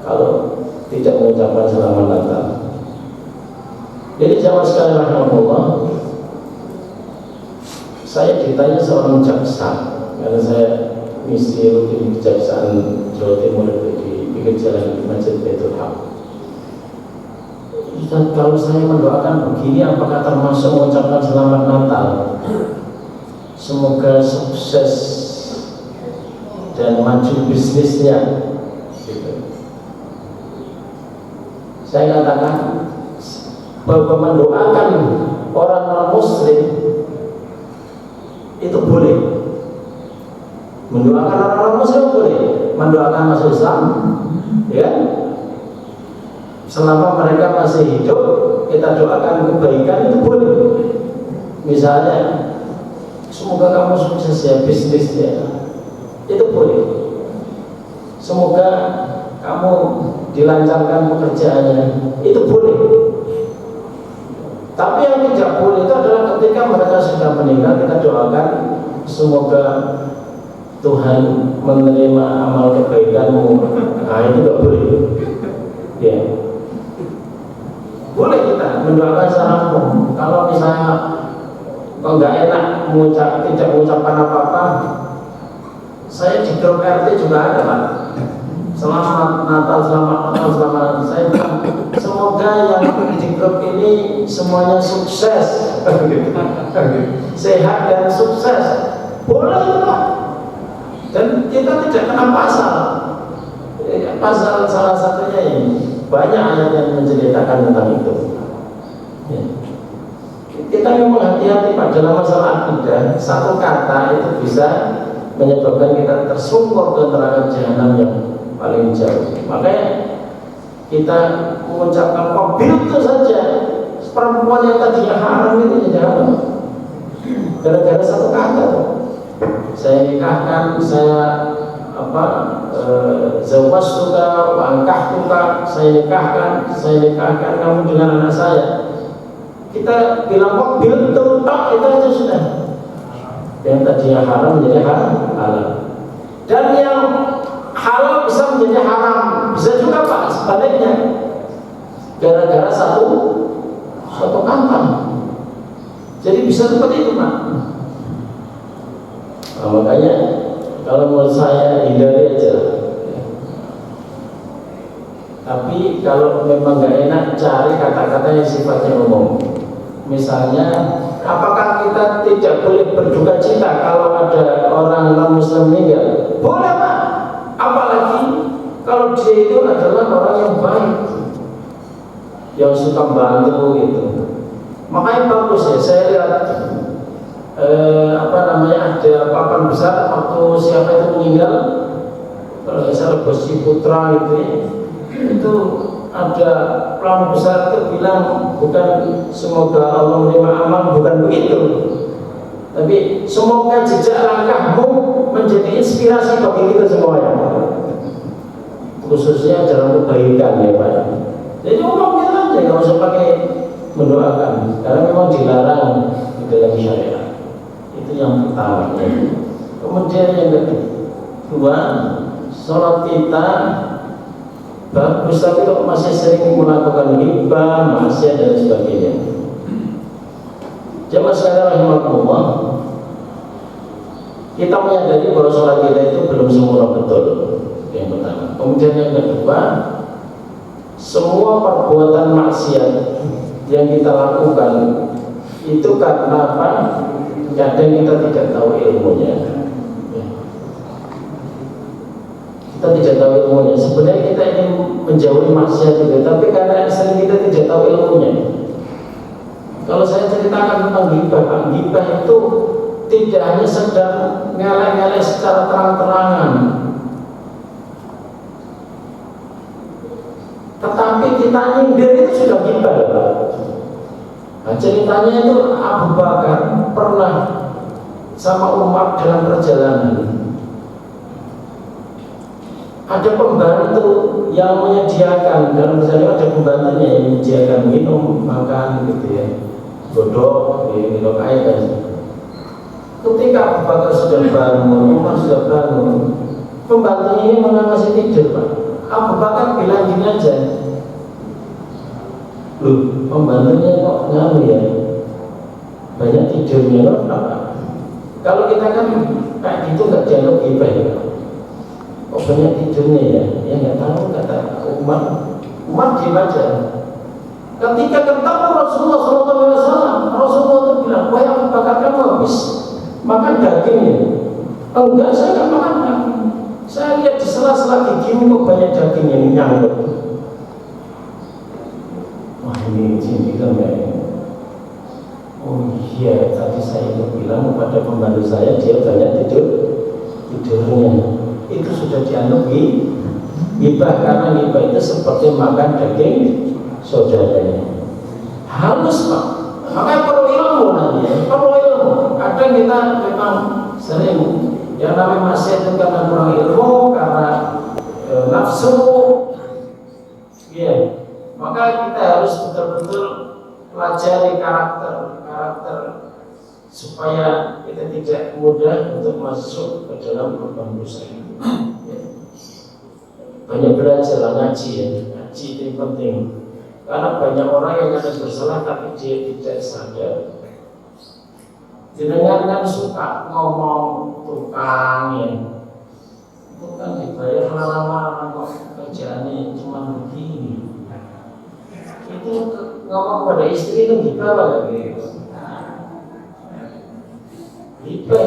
kalau tidak mengucapkan selamat Natal. Jadi jamaah sekalian rahmatullah, saya ditanya seorang jaksa, karena saya misi rutin kejaksaan Jawa Timur di pinggir jalan di Masjid Baitul Haq. Dan kalau saya mendoakan begini, apakah termasuk mengucapkan selamat Natal? Semoga sukses dan maju bisnisnya. Gitu. Saya katakan bahwa mendoakan orang non-Muslim itu boleh. Mendoakan orang non-Muslim boleh. Mendoakan masuk Islam, ya. Selama mereka masih hidup, kita doakan kebaikan itu boleh. Misalnya, semoga kamu sukses ya bisnisnya, itu boleh. Semoga kamu dilancarkan pekerjaannya, itu boleh. Tapi yang tidak boleh itu adalah ketika mereka sudah meninggal, kita doakan semoga Tuhan menerima amal kebaikanmu. Nah, itu tidak boleh. Ya. Boleh kita mendoakan secara umum. Kalau misalnya nggak enak tidak mengucapkan apa-apa, saya di grup RT juga ada Pak. Selamat Natal, selamat Natal, selamat. Saya bilang semoga yang di grup ini semuanya sukses, sehat dan sukses. Boleh Pak. Dan kita tidak kena pasal. Pasal salah satunya ini. Banyak ayat yang menceritakan tentang itu. Ya. Kita memang hati-hati pada dalam masalah akidah. Satu kata itu bisa menyebabkan kita tersungkur ke neraka jahanam yang paling jauh. Makanya kita mengucapkan qabil itu saja, perempuan yang tadinya haram itu jadi haram gara-gara satu kata. Saya nikahkan, saya zawwajtuka wa ankahtuka, saya nikahkan kamu dengan anak saya. Kita bilang qabil tuntak itu aja sudah. Yang tadinya haram menjadi halal. Dan yang halal bisa menjadi haram, bisa juga Pak sebaliknya. Gara-gara satu kata. Jadi bisa seperti itu Pak. Nah, makanya kalau menurut saya hindari aja. Tapi kalau memang nggak enak, cari kata-kata yang sifatnya umum. Misalnya, apakah kita tidak boleh berduka cita kalau ada orang non-Muslim meninggal? Boleh Pak. Apalagi kalau dia itu adalah orang yang baik, yang suka bantu gitu. Makanya bagus ya, saya lihat ada papan besar waktu siapa itu meninggal, kalau nggak salah Bos Ciputra gitu ya, itu ada pelang besar itu bilang bukan semoga Allah menerima amal, bukan begitu, tapi semoga jejak langkahmu menjadi inspirasi bagi kita semuanya, khususnya dalam kebaikan ya Pak. Jadi ngomongin aja, nggak usah pakai mendoakan, karena memang dilarang di dalam syariat. Itu yang pertama. Kemudian yang kedua, sholat kita bagus, tapi kalau masih sering melakukan ghibah, maksiat dan sebagainya. Jamaah sekalian rahimakumullah, kita menyadari bahwa sholat kita itu belum sempurna betul. Yang pertama. Kemudian yang kedua, semua perbuatan maksiat yang kita lakukan itu karena apa? Kadang kita tidak tahu ilmunya. Kita tidak tahu ilmunya. Sebenarnya kita ingin menjauhi maksiat itu, tapi karena sering kita tidak tahu ilmunya. Kalau saya ceritakan tentang ghibah, ghibah itu tidak hanya sedang ngelek-ngelek secara terang-terangan, tetapi kita nyindir itu sudah ghibah. Nah, ceritanya itu Abu Bakar pernah sama Umar dalam perjalanan. Ada pembantu yang menyediakan, dalam misalnya ada pembantunya yang menyediakan minum, makan gitu ya, godok, minum air dan ketika Abu Bakar sudah bangun, Umar sudah bangun, pembantunya ini malah masih tidur Pak. Abu Bakar bilang gini aja, loh, pembantunya kok ngamu ya, banyak tidurnya, loh, kenapa? Kalau kita kan kayak gitu nggak dianggap ghibah ya, kok banyak tidurnya ya? Ya nggak tahu, kata Umar diam aja. Ketika ketemu Rasulullah SAW, Rasulullah itu bilang, wah Abu Bakar kamu habis makan daging ya? Enggak, saya nggak makan daging. Saya lihat di sela-sela gigimu kok banyak daging yang nyangkut. Wah ini sindiran ya. Oh iya, tadi saya itu bilang kepada pembantu saya dia banyak tidurnya. Itu sudah dianggap ghibah, karena ghibah itu seperti makan daging saudaranya. Halus Pak. Makanya perlu ilmu nanti ya, perlu ilmu. Kadang kita memang sering yang namanya maksiat itu karena kurang ilmu, karena nafsu. Ya. Maka kita harus betul-betul pelajari karakter supaya kita tidak mudah untuk masuk ke dalam lubang dosa itu. Ya. Banyak belajar ngaji ya, ngaji itu penting. Karena banyak orang yang ada bersalah tapi dia tidak sadar. Jenengan kan suka ngomong tukang ya, itu kan dibayar lama-lama kok kerjaannya cuma begini. Itu ngomong pada istri itu ghibah lagi. Ghibah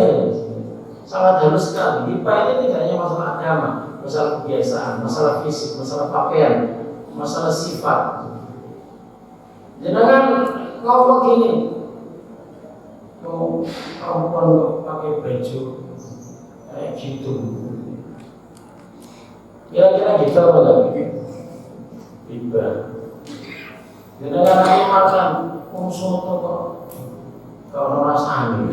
sangat halus sekali. Ghibah ini tidak hanya masalah agama, masalah kebiasaan, masalah fisik, masalah pakaian, masalah sifat. Jangan ngomong gini, perempuan kok pakai baju kayak gitu. Kira-kira gitu apa lagi? Tiba. Kita lagi makan soto kok kalau rasanya.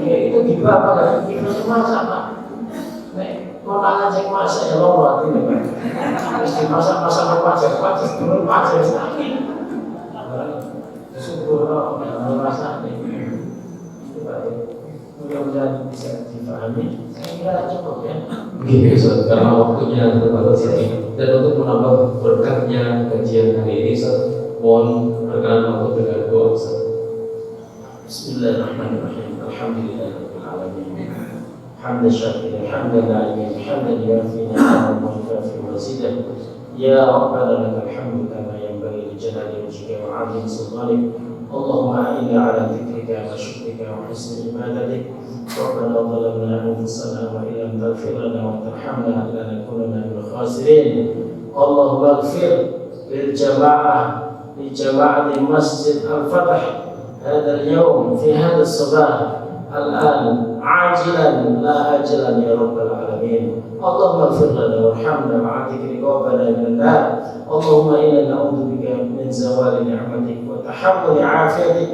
Ya itu tiba apa lagi? Kita masak Pak. Nek makanan yang masak ya lo buat ini Pak. Terus dimasak-masak wajar turun wajar sakit. Syukur kalau rasanya. Mudah-mudahan bisa dipahami. Saya kira cukup ya. Gitu, karena waktunya terbatas ini. Dan untuk menambah berkahnya kajian hari ini, mohon berkenan untuk dengan doa. Bismillahirrahmanirrahim. Alhamdulillahirabbil alamin. Hamdan syakiran, hamdan na'imin, hamdan yuafi ni'amahu wa yukafi mazidah. Ya Rabbana lakal hamdu kama yanbaghi li jalali wajhika wa 'azimi sultanik. Allahumma a'inna 'ala dzikrika wa syukrika wa husni ibadatik. Rabbana zalamna anfusana wa illam taghfir lana wa tarhamna lanakunanna minal khasirin. Allahumma ighfir lil jama'ati Masjid Al-Fath هذا اليوم في هذا الصباح الآن عاجلا لا آجلا يا رب العالمين. اللهم اغفر لنا وارحمنا وعاتق رقابنا من النار. اللهم إنا نعوذ بك من زوال نعمتك وتحول عافيتك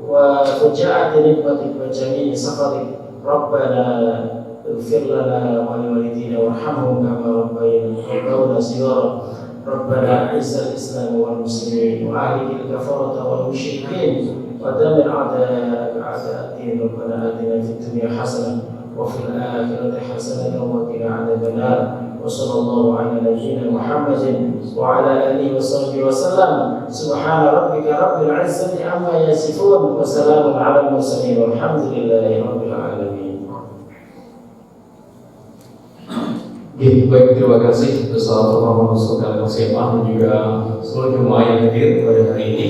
وفجاءة نقمتك وجميع سخطك. ربنا اغفر لنا ولوالدينا وارحمهم كما ربونا صغارا. ربنا أعز الإسلام والمسلمين وأهلك الكفرة والمشركين ودمر أعداء الدين. ربنا آتنا في الدنيا حسنة وفي الآخرة حسنة وقنا عذاب النار. وصلى الله على نبينا محمد وعلى آله وصحبه وسلم. سبحان ربك رب العزة عما يصفون وسلام على المرسلين والحمد لله رب العالمين. Baik, terima kasih besar Bapak Saudara Kasihan dan juga seluruh jemaah yang hadir pada hari ini.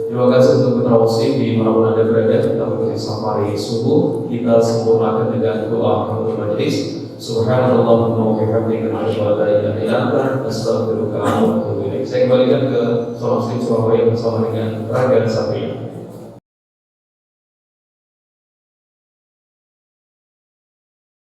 Terima kasih untuk bertawasih di mana Anda berada. Kita mengikuti safari subuh. Kita sempurnakan dengan doa penutup majelis. Subhanallahumma wa bihamdika asyhadu an la ilaha illa anta astaghfiruka wa atubu ilaik. Saya kembalikan ke Salam Surabaya bersama dengan Raga Sapria.